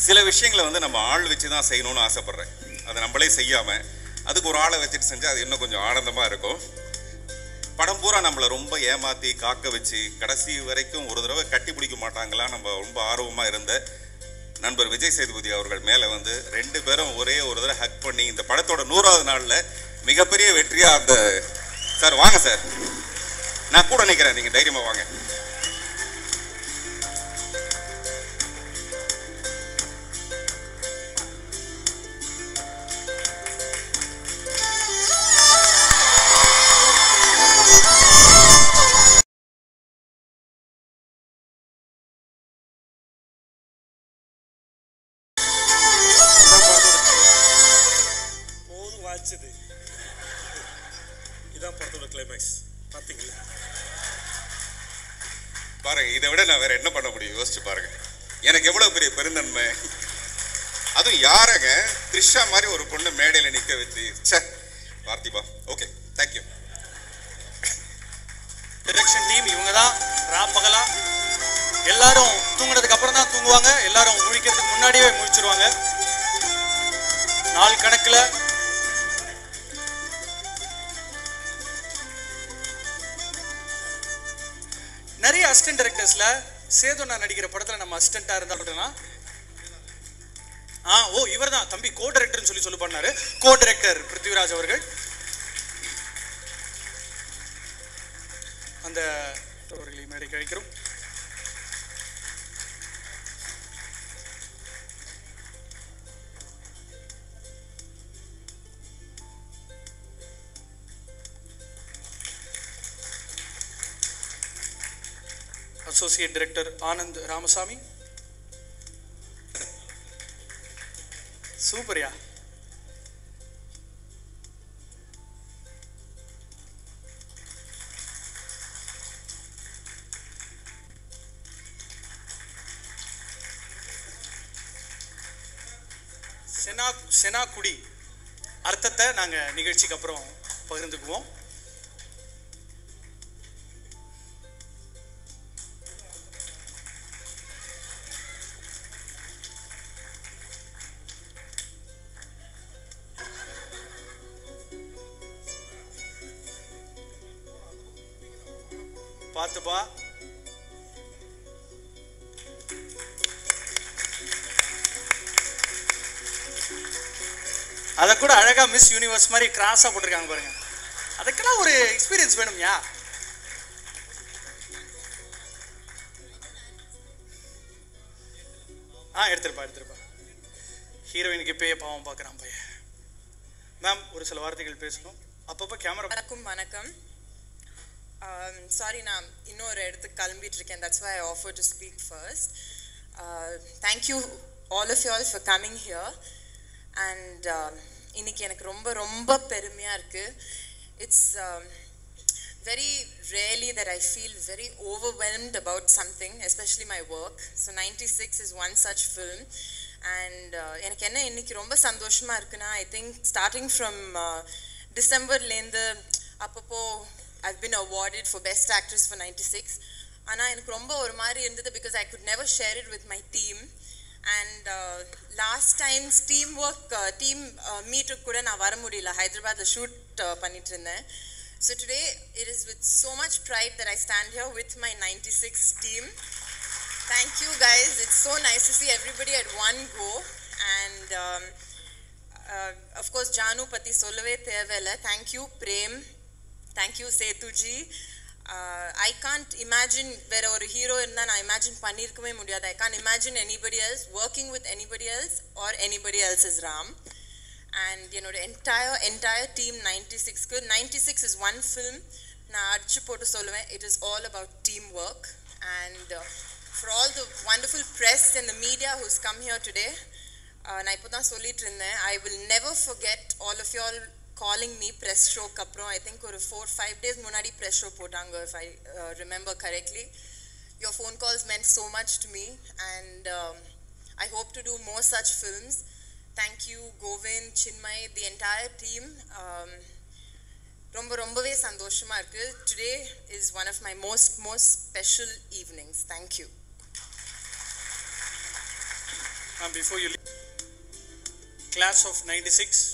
சில விஷயங்களை வந்து நம்ம ஆள் வச்சு தான் செய்யணும்னு ஆசைப்பட்றேன். அதை நம்மளே செய்யாமல் அதுக்கு ஒரு ஆளை வச்சுட்டு செஞ்சால் அது இன்னும் கொஞ்சம் ஆனந்தமாக இருக்கும். படம் பூரா நம்மளை ரொம்ப ஏமாற்றி காக்க வச்சு கடைசி வரைக்கும் ஒரு தடவை கட்டி பிடிக்க மாட்டாங்களா நம்ம ரொம்ப ஆர்வமாக இருந்த நண்பர் விஜய் சேதுபதி அவர்கள் மேலே வந்து 2 பேரும் ஒரே ஒரு தடவை ஹக் பண்ணி இந்த படத்தோட 100வது நாளில் மிகப்பெரிய வெற்றியாக அந்த சார் வாங்க சார், நான் கூட நிற்கிறேன், நீங்கள் தைரியமாக வாங்க. இதான் படத்தோட கிளைமேக்ஸ் பார்த்தீங்களா? பாருங்க, இதை விட நான் வேற என்ன பண்ண முடியும்? யோசிச்சு பாருங்க, எனக்கு எவ்வளவு பெரிய பெருந்தன்மை. அதுவும் யாரங்க த்ரிஷா மாதிரி ஒரு பொண்ணு மேடையில் நிற்க வச்சு. பார்த்திபா, ஓகே, தேங்க்யூ. டைரக்ஷன் டீம் இவங்க தான் ராப்பகலா. எல்லாரும் தூங்குனதுக்கு அப்புறம் தான் தூங்குவாங்க, எல்லாரும் முழிக்கிறதுக்கு முன்னாடியே முழிச்சிருவாங்க. நாள் கணக்கில் நிறைய அசிஸ்டன்ட் டைரக்டர்ஸ்ல சேது நான் நடிக்கிற படத்துல நம்ம அசிஸ்டண்டா இருந்தா இவர் தான் தம்பி கோ டைரக்டர்னு சொல்லி பண்ணாரு. கோ டைரக்டர் பிருத்திவிராஜ் அவர்கள். அந்த அவர்களை மேடைக்கு அழைக்கிறோம். Associate director Anand Ramasamy. சூப்பர்யா. செனா குடி அர்த்தத்தை நாங்க நிகழ்ச்சிக்கு அப்புறம் பகிர்ந்துக்குவோம். பார்த்துப்பா. அதை கூட அழகா மிஸ் யூனிவர்ஸ் மாதிரி கிராஸா போட்டிருக்காங்க பாருங்க. அதுக்கெல்லாம் ஒரு எக்ஸ்பீரியன்ஸ் வேணும்யா. எடுத்துருப்பா. ஹீரோயினுக்கு இப்பயே பாவம் பார்க்குறான் பையன். மேம் ஒரு சில வார்த்தைகள் பேசணும். அப்பப்போ கேமரா. வணக்கம். Sorry, நான் இன்னொரு இடத்துக்கு கிளம்பிட்டு இருக்கேன். That's why I offered to speak first. Thank you all of you all for coming here. And இன்னைக்கு எனக்கு ரொம்ப ரொம்ப பெருமையா இருக்கு. It's very rarely that I feel very overwhelmed about something, especially my work. So 96 is one such film. And எனக்கு என்ன இன்னைக்கு ரொம்ப சந்தோஷமா இருக்குன்னா, I think starting from Decemberலேருந்து அப்பப்போ I've been awarded for Best Actress for 96. ஆனால் எனக்கு ரொம்ப ஒரு மாதிரி இருந்தது because I could never share it with my team. And last time team meet கூட நான் வர முடியல, ஹைதராபாத்தில் ஷூட் பண்ணிட்டு இருந்தேன். So today it is with so much pride that I stand here with my 96 team. Thank you guys. It's so nice to see everybody at one go. And of course Janu Pati சொல்லவே தேவையில்லை. Thank you Prem. Thank you Setuji. I can't imagine வேற ஒரு hero இருந்தா நான் imagine பண்ணியிருக்கவே முடியாது. I can't imagine anybody else working with anybody else or anybody else as Ram. And என்னோட entire team 96க்கு 96 is one film. நான் அடிச்சு போட்டு சொல்லுவேன், it is all about teamwork. And for all the wonderful press and the media who's come here today, நான் இப்போ தான் சொல்லிட்டு இருந்தேன், I will never forget all of you all calling me press show kaprom. I think ஒரு 4-5 days munadi press show potanga, if I remember correctly. Your phone calls meant so much to me, and I hope to do more such films. Thank you Govind, Chinmay, the entire team. ரொம்பவே சந்தோஷமா இருக்கு. Today is one of my most special evenings. Thank you. Before you leave, class of 96.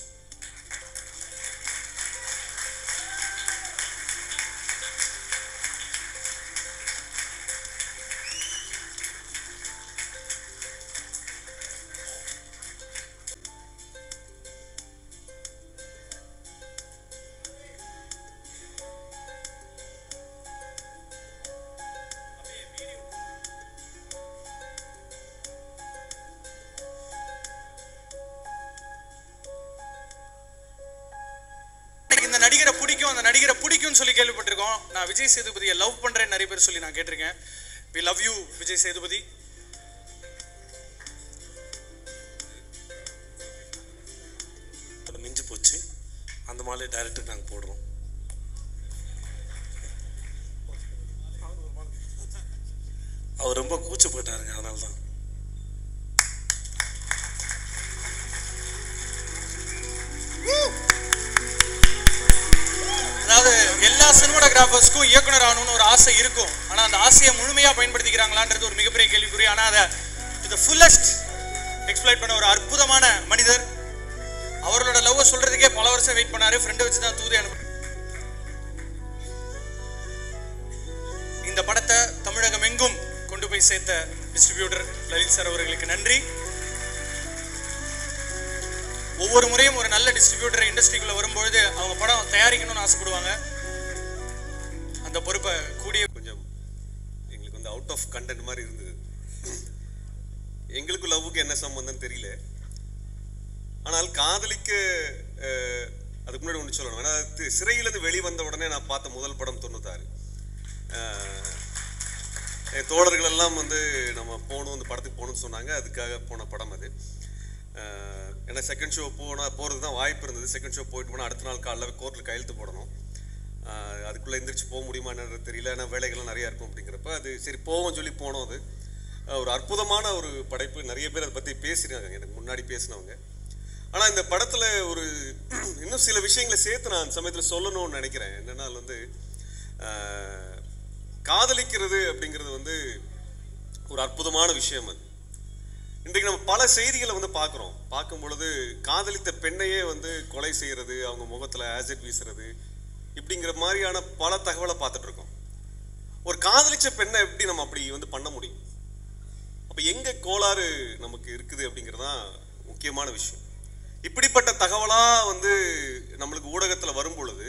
அந்த நடிகரை பிடிக்கும்னு சொல்லி கேள்விப்பட்டிருக்கோம். நான் Vijay சேதுபதியை love பண்றேன்னு நிறைய பேர் சொல்லி நான் கேட்டிருக்கேன். We love you Vijay Sethupathi. அது மிஞ்சி போச்சு. அந்த மாதிரி டைரக்டர் நாங்கள் போடுறோம். அவர் ரொம்ப கூச்சப்பட்டாருங்க, அதனால தான். அதாவது எல்லா சினிமாட்டோகிராஃபர்ஸ்க்கும் இயக்குனர் ஆகணும்னு ஒரு ஆசை இருக்கும். ஆனால் அந்த ஆசையை முழுமையாக பயன்படுத்திக்கிறாங்களான்றது ஒரு மிகப்பெரிய கேள்விக்குறி. ஆனால் அதை டு ஃபுல்லஸ்ட் எக்ஸ்பிளைன் பண்ண ஒரு அற்புதமான மனிதர். அவர்களோட லவ்வை சொல்றதுக்கே பல வருஷம் வெயிட் பண்ணாரு. ஃப்ரெண்டை வச்சு தான் தூது அனுப்பு. இந்த படத்தை தமிழகம் எங்கும் கொண்டு போய் சேர்த்த டிஸ்ட்ரிபியூட்டர் லலித் சார் அவர்களுக்கு நன்றி. ஒவ்வொரு முறையும் ஒரு நல்ல டிஸ்ட்ரிபியூட்டர் இண்டஸ்ட்ரிக்குள்ள வரும்பொழுது அவங்க படம் தயாரிக்கணும்னு ஆசைப்படுவாங்க. அந்த பொறுப்பை கூடிய கொஞ்சம் எங்களுக்கு வந்து அவுட் ஆஃப் கண்டென்ட் மாதிரி இருந்தது. எங்களுக்கு லவ்வுக்கு என்ன சம்பந்தம் தெரியல. ஆனால் காதலிக்கு அதுக்கு முன்னாடி ஒன்று சொல்லணும். ஏன்னா சிறையிலேருந்து வெளிவந்த உடனே நான் பார்த்த முதல் படம் 96. தோழர்கள் எல்லாம் வந்து நம்ம போகணும், இந்த படத்துக்கு போகணும்னு சொன்னாங்க. அதுக்காக போன படம் அது. ஏன்னா செகண்ட் ஷோ போகிறது தான் வாய்ப்பு இருந்தது. செகண்ட் ஷோ போயிட்டு போனால் அடுத்த நாள் காலையில் கோர்ட்டில் கையெழுத்து போடணும். அதுக்குள்ளே எந்திரிச்சு போக முடியுமா என்னன்னு தெரியல. ஏன்னா வேலைகள்லாம் நிறையா இருக்கும். அப்படிங்கிறப்ப அது சரி போவோம் சொல்லி போனோம். அது ஒரு அற்புதமான ஒரு படைப்பு. நிறைய பேர் அதை பற்றி பேசியிருக்காங்க, எனக்கு முன்னாடி பேசினவங்க. ஆனால் இந்த படத்தில் ஒரு இன்னும் சில விஷயங்களை சேர்த்து நான் அந்த சமயத்தில் சொல்லணும்னு நினைக்கிறேன். என்னென்னா வந்து காதலிக்கிறது அப்படிங்கிறது வந்து ஒரு அற்புதமான விஷயம். அது இன்றைக்கு நம்ம பல செய்திகளை வந்து பார்க்குறோம். பார்க்கும் பொழுது காதலித்த பெண்ணையே வந்து கொலை செய்கிறது, அவங்க முகத்தில் ஆசிட் வீசுறது, இப்படிங்கிற மாதிரியான பல தகவலை பார்த்துட்டு இருக்கோம். ஒரு காதலிச்ச பெண்ணை எப்படி நம்ம அப்படி வந்து பண்ண முடியும்? அப்போ எங்கே கோளாறு நமக்கு இருக்குது அப்படிங்கிறதான் முக்கியமான விஷயம். இப்படிப்பட்ட தகவலாக வந்து நம்மளுக்கு ஊடகத்தில் வரும் பொழுது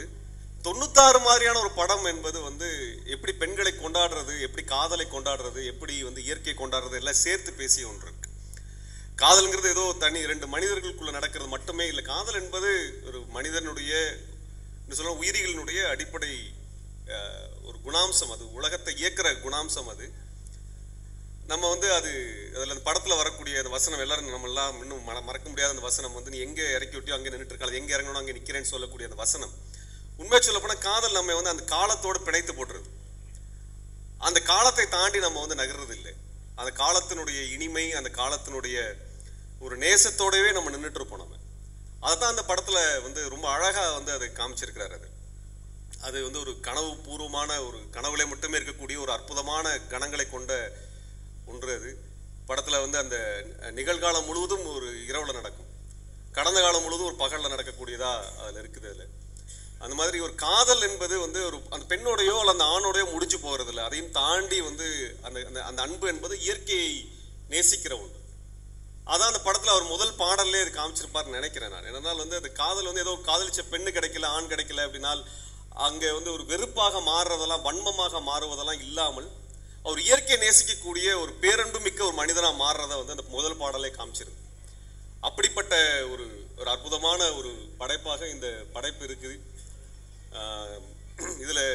96 மாதிரியான ஒரு படம் என்பது வந்து எப்படி பெண்களை கொண்டாடுறது, எப்படி காதலை கொண்டாடுறது, எப்படி வந்து இயற்கையை கொண்டாடுறது எல்லாம் சேர்த்து பேசிய ஒன்று இருக்கு. காதல்ங்கிறது ஏதோ தனி 2 மனிதர்களுக்குள்ள நடக்கிறது மட்டுமே இல்லை. காதல் என்பது ஒரு மனிதனுடைய சொல்ல உயிரிகளினுடைய அடிப்படை ஒரு குணாம்சம். அது உலகத்தை இயக்கிற குணாம்சம். அது நம்ம வந்து அது அதில் அந்த படத்தில் வரக்கூடிய அந்த வசனம் எல்லாரும் நம்ம எல்லாம் இன்னும் மறக்க முடியாத அந்த வசனம் வந்து நீ எங்கே இறக்கி விட்டியோ அங்கே நின்றுட்டு இருக்காது, எங்கே இறங்கணும் அங்கே நிற்கிறேன்னு சொல்லக்கூடிய அந்த வசனம். உண்மையை சொல்ல போனால் காதல் நம்ம வந்து அந்த காலத்தோடு பிணைத்து போட்டுறது. அந்த காலத்தை தாண்டி நம்ம வந்து நகர்றது இல்லை. அந்த காலத்தினுடைய இனிமை, அந்த காலத்தினுடைய ஒரு நேசத்தோடவே நம்ம நின்றுட்டு இருப்போம். நம்ம அதைத்தான் அந்த படத்தில் வந்து ரொம்ப அழகாக வந்து அதை காமிச்சிருக்கிறார். அது வந்து ஒரு கனவு பூர்வமான ஒரு கனவுல மட்டுமே இருக்கக்கூடிய ஒரு அற்புதமான கணங்களை கொண்ட ஒன்று. அது படத்தில் வந்து அந்த நிகழ்காலம் முழுவதும் ஒரு இரவில் நடக்கும், கடந்த காலம் முழுவதும் ஒரு பகலில் நடக்கக்கூடியதாக அதில் இருக்குது. அதில் அந்த மாதிரி ஒரு காதல் என்பது வந்து ஒரு அந்த பெண்ணோடையோ அல்ல அந்த ஆணோடையோ முடிஞ்சு போகிறது இல்லை. அதையும் தாண்டி வந்து அந்த அந்த அன்பு என்பது இயற்கையை நேசிக்கிற ஒன்று. அதான் அந்த படத்தில் அவர் முதல் பாடல்லே அது காமிச்சிருப்பார்னு நினைக்கிறேன் நான். என்னன்னால் வந்து அந்த காதல் வந்து ஏதோ காதலிச்ச பெண்ணு கிடைக்கல, ஆண் கிடைக்கல அப்படின்னால் அங்கே வந்து ஒரு வெறுப்பாக மாறுறதெல்லாம், வன்மமாக மாறுவதெல்லாம் இல்லாமல் அவர் இயற்கையை நேசிக்கக்கூடிய ஒரு பேரன்பு மிக்க ஒரு மனிதனாக மாறுறதை வந்து அந்த முதல் பாடலே காமிச்சிருக்கு. அப்படிப்பட்ட ஒரு ஒரு அற்புதமான ஒரு படைப்பாக இந்த படைப்பு இருக்குது. இதில்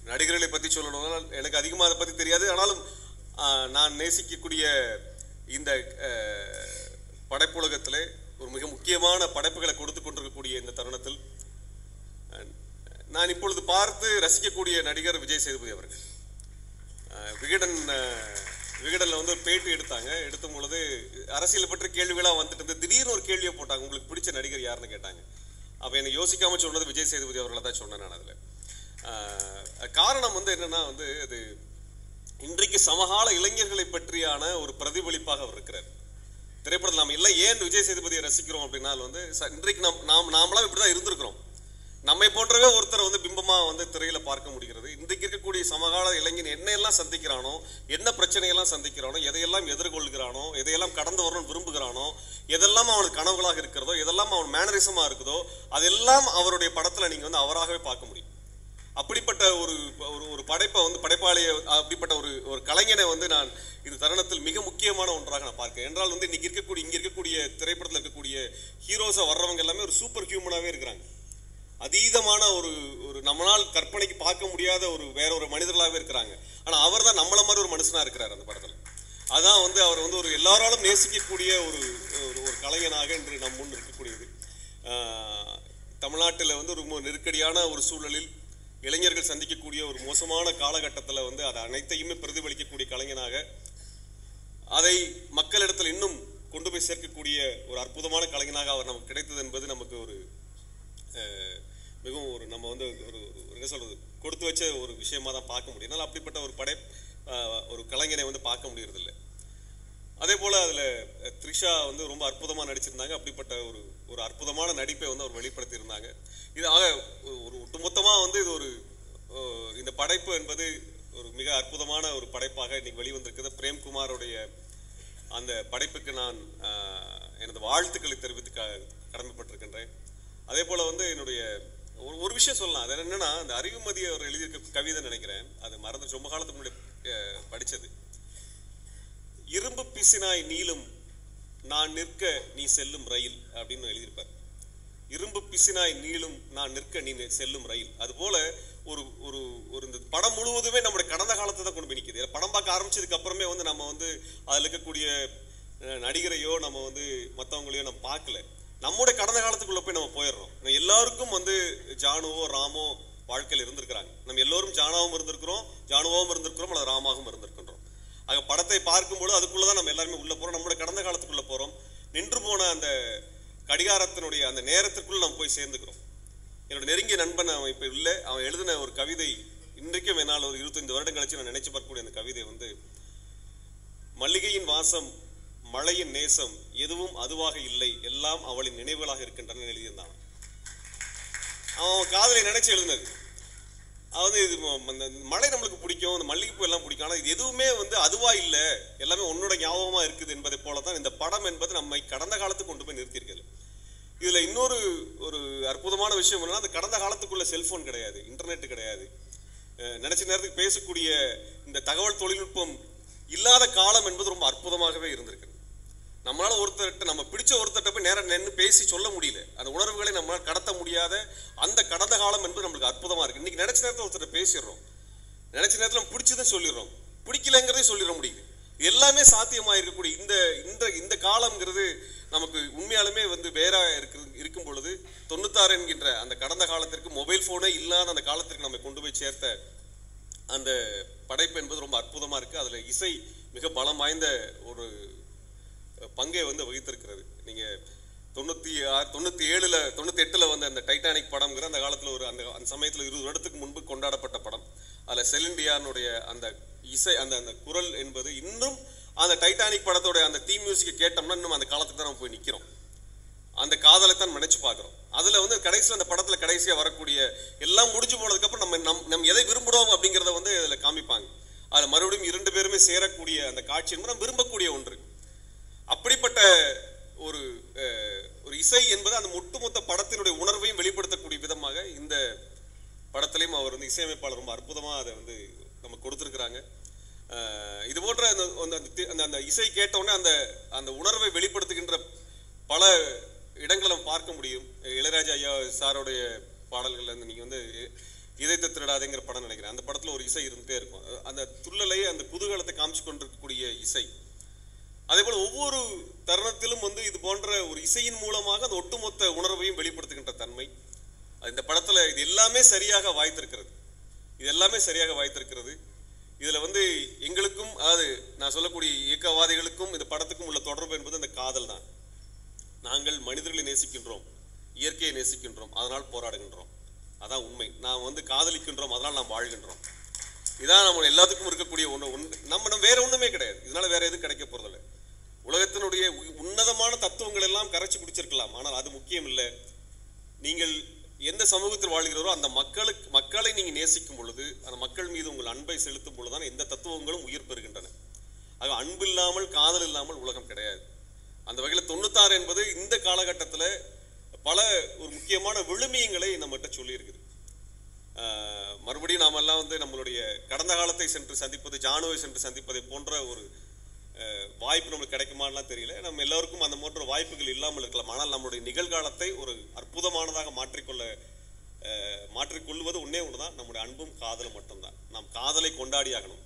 நடிகர்களை பற்றி சொல்லணும்னா எனக்கு அதிகமாக அதை பற்றி தெரியாது. ஆனாலும் நான் நேசிக்கக்கூடிய இந்த படைப்புலகத்தில் ஒரு மிக முக்கியமான படைப்புகளை கொடுத்து கொண்டிருக்கக்கூடிய இந்த தருணத்தில் நான் இப்பொழுது பார்த்து ரசிக்கக்கூடிய நடிகர் விஜய் சேதுபதி அவர்கள். விகடனில் வந்து ஒரு பேட்டி எடுத்தும் பொழுது அரசியல் பற்றி கேள்விகளாக வந்துட்டு திடீர்னு ஒரு கேள்வியை போட்டாங்க, உங்களுக்கு பிடிச்ச நடிகர் யாருன்னு கேட்டாங்க. அப்போ என்னை யோசிக்காமல் சொன்னது விஜய் சேதுபதி அவர்களை தான் சொன்னேன் நான். அதில் காரணம் வந்து என்னென்னா வந்து அது இன்றைக்கு சமகால இளைஞர்களை பற்றியான ஒரு பிரதிபலிப்பாக அவர் இருக்கிறார். திரைப்படத்தில் நாம் எல்லாம் ஏன் விஜய் சேதுபதியை ரசிக்கிறோம் அப்படின்னா வந்து இன்றைக்கு நாமளாம் இப்படி தான் இருந்திருக்கிறோம். நம்மை போன்றவே ஒருத்தரை வந்து பிம்பமாக வந்து திரையில் பார்க்க முடிகிறது. இன்றைக்கு இருக்கக்கூடிய சமகால இளைஞன் என்னையெல்லாம் சந்திக்கிறானோ, என்ன பிரச்சனையெல்லாம் சந்திக்கிறானோ, எதையெல்லாம் எதிர்கொள்கிறானோ, எதையெல்லாம் கடந்து வரணும்னு விரும்புகிறானோ, எதெல்லாம் அவனுக்கு கனவுகளாக இருக்கிறதோ, எதெல்லாம் அவன் மேனரிசமாக இருக்குதோ, அதெல்லாம் அவருடைய படத்தில் நீங்கள் வந்து அவராகவே பார்க்க முடியும். அப்படிப்பட்ட ஒரு படைப்பை வந்து படைப்பாளியை, அப்படிப்பட்ட ஒரு கலைஞனை வந்து நான் இந்த தருணத்தில் மிக முக்கியமான ஒன்றாக நான் பார்க்கிறேன். என்றால் வந்து இங்கே இருக்கக்கூடிய திரைப்படத்தில் இருக்கக்கூடிய ஹீரோஸாக வர்றவங்க எல்லாமே ஒரு சூப்பர் ஹியூமனாகவே இருக்கிறாங்க. அதீதமான ஒரு நம்மளால் கற்பனைக்கு பார்க்க முடியாத வேற ஒரு மனிதர்களாகவே இருக்கிறாங்க. ஆனால் அவர் தான் நம்மள மாதிரி ஒரு மனுஷனாக இருக்கிறார் அந்த படத்தில். அதான் வந்து அவர் வந்து ஒரு எல்லாராலும் நேசிக்கக்கூடிய ஒரு கலைஞனாக இன்று நம் முன் இருக்கக்கூடியது. தமிழ்நாட்டில் வந்து ஒரு நெருக்கடியான ஒரு சூழலில் இளைஞர்கள் சந்திக்கக்கூடிய ஒரு மோசமான காலகட்டத்தில் வந்து அதை அனைத்தையுமே பிரதிபலிக்கக்கூடிய கலைஞனாக, அதை மக்களிடத்தில் இன்னும் கொண்டு போய் சேர்க்கக்கூடிய ஒரு அற்புதமான கலைஞனாக அவர் நமக்கு கிடைத்தது என்பது நமக்கு ஒரு மிகவும் நம்ம வந்து என்ன சொல்றது, கொடுத்து வச்ச ஒரு விஷயமா தான் பார்க்க முடியும். அதனால் அப்படிப்பட்ட ஒரு கலைஞனை வந்து பார்க்க முடியறதில்லை. அதே போல் அதில் த்ரிஷா வந்து ரொம்ப அற்புதமாக நடிச்சிருந்தாங்க. அப்படிப்பட்ட ஒரு அற்புதமான நடிப்பை வந்து அவர் வெளிப்படுத்தியிருந்தாங்க. இது ஆக ஒரு ஒட்டுமொத்தமாக வந்து இது இந்த படைப்பு என்பது ஒரு மிக அற்புதமான ஒரு படைப்பாக இன்னைக்கு வெளிவந்திருக்கிறது. பிரேம்குமாரோடைய அந்த படைப்புக்கு நான் எனது வாழ்த்துக்களை தெரிவித்து கடமைப்பட்டிருக்கின்றேன். அதே போல் வந்து என்னுடைய ஒரு விஷயம் சொல்லலாம். அது என்னன்னா, அந்த அறிவுமதி அவர் எழுதியிருக்க கவிதை நினைக்கிறேன், அது மறந்து ரொம்ப காலத்துக்கு முன்னாடி படித்தது. இரும்பு பிசினாய் நீளும் நான் நிற்க நீ செல்லும் ரயில் அப்படின்னு எழுதியிருப்பார். இரும்பு பிசினாய் நீளும் நான் நிற்க நீ செல்லும் ரயில். அதுபோல இந்த படம் முழுவதுமே நம்முடைய கடந்த காலத்தை தான் கொண்டு போய் நிற்குது. படம் பார்க்க ஆரம்பிச்சதுக்கு அப்புறமே வந்து நம்ம வந்து அதில் இருக்கக்கூடிய நடிகரையோ நம்ம வந்து மற்றவங்களையோ நம்ம பார்க்கல. நம்முடைய கடந்த காலத்துக்குள்ள போய் நம்ம போயிடுறோம். எல்லாருக்கும் வந்து ஜானுவோ ராமோ வாழ்க்கையில் இருந்திருக்கிறாங்க. நம்ம எல்லோரும் ஜானாவும் இருந்திருக்கிறோம், ஜானுவாவும் இருந்திருக்கிறோம், அல்லது ராமாவும் இருந்திருக்கின்றோம். ஆக படத்தை பார்க்கும்போது அதுக்குள்ளதான் நம்ம எல்லாருமே உள்ள போறோம். நம்முடைய கடந்த காலத்துக்குள்ள போறோம். நின்று போன அந்த கடிகாரத்தினுடைய அந்த நேரத்திற்குள்ள நம்ம போய் சேர்ந்துக்கிறோம். என்னோட நெருங்கிய நண்பன் அவன் இப்ப இல்லை, அவன் எழுதின ஒரு கவிதை இன்றைக்கும் என்னால் ஒரு 25 வருடம் கழிச்சு நான் நினைச்சு பார்க்கக்கூடிய அந்த கவிதை வந்து, மல்லிகையின் வாசம், மழையின் நேசம், எதுவும் அதுவாக இல்லை, எல்லாம் அவளின் நினைவுகளாக இருக்கின்றன எழுதியிருந்தான். அவன் காதலை நினைச்சு எழுதினது. அதாவது இது மழை நம்மளுக்கு பிடிக்கும், இந்த மல்லிகைப்பூ எல்லாம் பிடிக்கும், ஆனால் இது எதுவுமே வந்து அதுவா இல்லை, எல்லாமே உன்னோட ஞாபகமா இருக்குது என்பதை போலதான் இந்த படம் என்பது நம்மை கடந்த காலத்துக்கு கொண்டு போய் நிறுத்தியிருக்கிறது. இதுல இன்னொரு அற்புதமான விஷயம் என்னன்னா, அந்த கடந்த காலத்துக்குள்ள செல்போன் கிடையாது, இன்டர்நெட் கிடையாது, நினைச்ச நேரத்துக்கு பேசக்கூடிய இந்த தகவல் தொழில்நுட்பம் இல்லாத காலம் என்பது ரொம்ப அற்புதமாகவே இருந்திருக்கு. நம்மளால ஒருத்தர்கிட்ட நம்ம பிடிச்ச ஒருத்தர்கிட்ட போய் நேரம் நின்று பேசி சொல்ல முடியல, அந்த உணர்வுகளை நம்மளால் கடத்த முடியாத அந்த கடந்த காலம் என்பது நம்மளுக்கு அற்புதமா இருக்கு. இன்னைக்கு நினைச்ச நேரத்தில் ஒருத்தர் பேசிடுறோம், நினைச்ச நேரத்தில் நம்ம பிடிச்சதை சொல்லிடுறோம், பிடிக்கலங்கிறதே சொல்லிட முடியுது. எல்லாமே சாத்தியமாக இருக்கக்கூடிய இந்த காலம்ங்கிறது நமக்கு உண்மையாலுமே வந்து வேற இருக்கும் பொழுது 96 என்கின்ற அந்த கடந்த காலத்திற்கு, மொபைல் போனே இல்லாத அந்த காலத்திற்கு நம்ம கொண்டு போய் சேர்த்த அந்த படைப்பு என்பது ரொம்ப அற்புதமா இருக்கு. அதுல இசை மிக பலம் வாய்ந்த ஒரு பங்கை வந்து வகித்திருக்கிறது. நீங்க 98 வந்த அந்த டைட்டானிக் படம்ங்கிற அந்த காலத்துல அந்த சமயத்துல 20 வருடத்துக்கு முன்பு கொண்டாடப்பட்ட படம். அதுல செலின்டியானுடைய அந்த இசை, அந்த குரல் என்பது இன்னும் அந்த டைட்டானிக் படத்தோட அந்த தீம் மியூசிக்கை கேட்டோம்னா இன்னும் அந்த காலத்துக்கு தான் நம்ம போய் நிற்கிறோம், அந்த காதலை தான் நினைச்சு பார்க்குறோம். அதுல வந்து கடைசியில் அந்த படத்துல கடைசியா வரக்கூடிய எல்லாம் முடிஞ்சு போனதுக்கு அப்புறம் நம்ம எதை விரும்புகிறோம் அப்படிங்கிறத வந்து அதுல காமிப்பாங்க. அதுல மறுபடியும் 2 பேருமே சேரக்கூடிய அந்த காட்சி என்பது நம்ம விரும்பக்கூடிய ஒன்று. அப்படிப்பட்ட ஒரு இசை என்பது அந்த ஒட்டுமொத்த படத்தினுடைய உணர்வையும் வெளிப்படுத்தக்கூடிய விதமாக இந்த படத்திலையும் அவர் வந்து இசையமைப்பாளர் ரொம்ப அற்புதமா அதை வந்து நம்ம கொடுத்துருக்குறாங்க. இது போன்ற அந்த இசை கேட்டவுடனே அந்த உணர்வை வெளிப்படுத்துகின்ற பல இடங்களை நம்ம பார்க்க முடியும். இளையராஜா ஐயா சாரோடைய பாடல்கள் வந்து நீங்க வந்து இதயத்தை திருடாதேங்கிற படம் நினைக்கிறேன், அந்த படத்துல ஒரு இசை இருந்துட்டே இருக்கும். அந்த துள்ளலை, அந்த குதூகலத்தை காமிச்சு கொண்டிருக்கக்கூடிய இசை. அதே போல ஒவ்வொரு தருணத்திலும் வந்து இது போன்ற ஒரு இசையின் மூலமாக அந்த ஒட்டுமொத்த உணர்வையும் வெளிப்படுத்துகின்ற தன்மை இந்த படத்துல இது எல்லாமே சரியாக வாய்த்திருக்கிறது. இதுல வந்து எங்களுக்கும், அதாவது நான் சொல்லக்கூடிய இயக்கவாதிகளுக்கும் இந்த படத்துக்கும் உள்ள தொடர்பு என்பது அந்த காதல் தான். நாங்கள் மனிதர்களை நேசிக்கின்றோம், இயற்கையை நேசிக்கின்றோம், அதனால் போராடுகின்றோம். அதான் உண்மை. நாம் வந்து காதலிக்கின்றோம், அதனால் நாம் வாழ்கின்றோம். இதான் நம்ம எல்லாத்துக்கும் இருக்கக்கூடிய நம்ம வேற ஒண்ணுமே கிடையாது. இதனால வேற எதுவும் கிடைக்க போறதில்லை. உலகத்தினுடைய உன்னதமான தத்துவங்கள் எல்லாம் கரைச்சி குடிச்சிருக்கலாம், ஆனால் அது முக்கியம் இல்லை. நீங்கள் எந்த சமூகத்தில் வாழ்கிறோரோ அந்த மக்களை நீங்க நேசிக்கும் பொழுது, அந்த மக்கள் மீது உங்கள் அன்பை செலுத்தும் பொழுதுதான் எந்த தத்துவங்களும் உயிர் பெறுகின்றன. ஆக அன்பு இல்லாமல் காதல் இல்லாமல் உலகம் கிடையாது. அந்த வகையில் 96 என்பது இந்த காலகட்டத்தில் பல ஒரு முக்கியமான விழுமியங்களை நம்மகிட்ட சொல்லி இருக்குது. மறுபடியும் நாம எல்லாம் வந்து நம்மளுடைய கடந்த காலத்தை சென்று சந்திப்பது, ஜானுவை சென்று சந்திப்பதை போன்ற ஒரு வாய்ப்பு நம்மளுக்கு கிடைக்குமான்லாம் தெரியல. நம்ம எல்லாருக்கும் அந்த போன்ற வாய்ப்புகள் இல்லாமல் இருக்கலாம். ஆனால் நம்மளுடைய நிகழ்காலத்தை ஒரு அற்புதமானதாக மாற்றிக்கொள்வது ஒன்னே ஒன்றுதான், நம்முடைய அன்பும் காதலும் மட்டும்தான். நாம் காதலை கொண்டாடியாகணும்.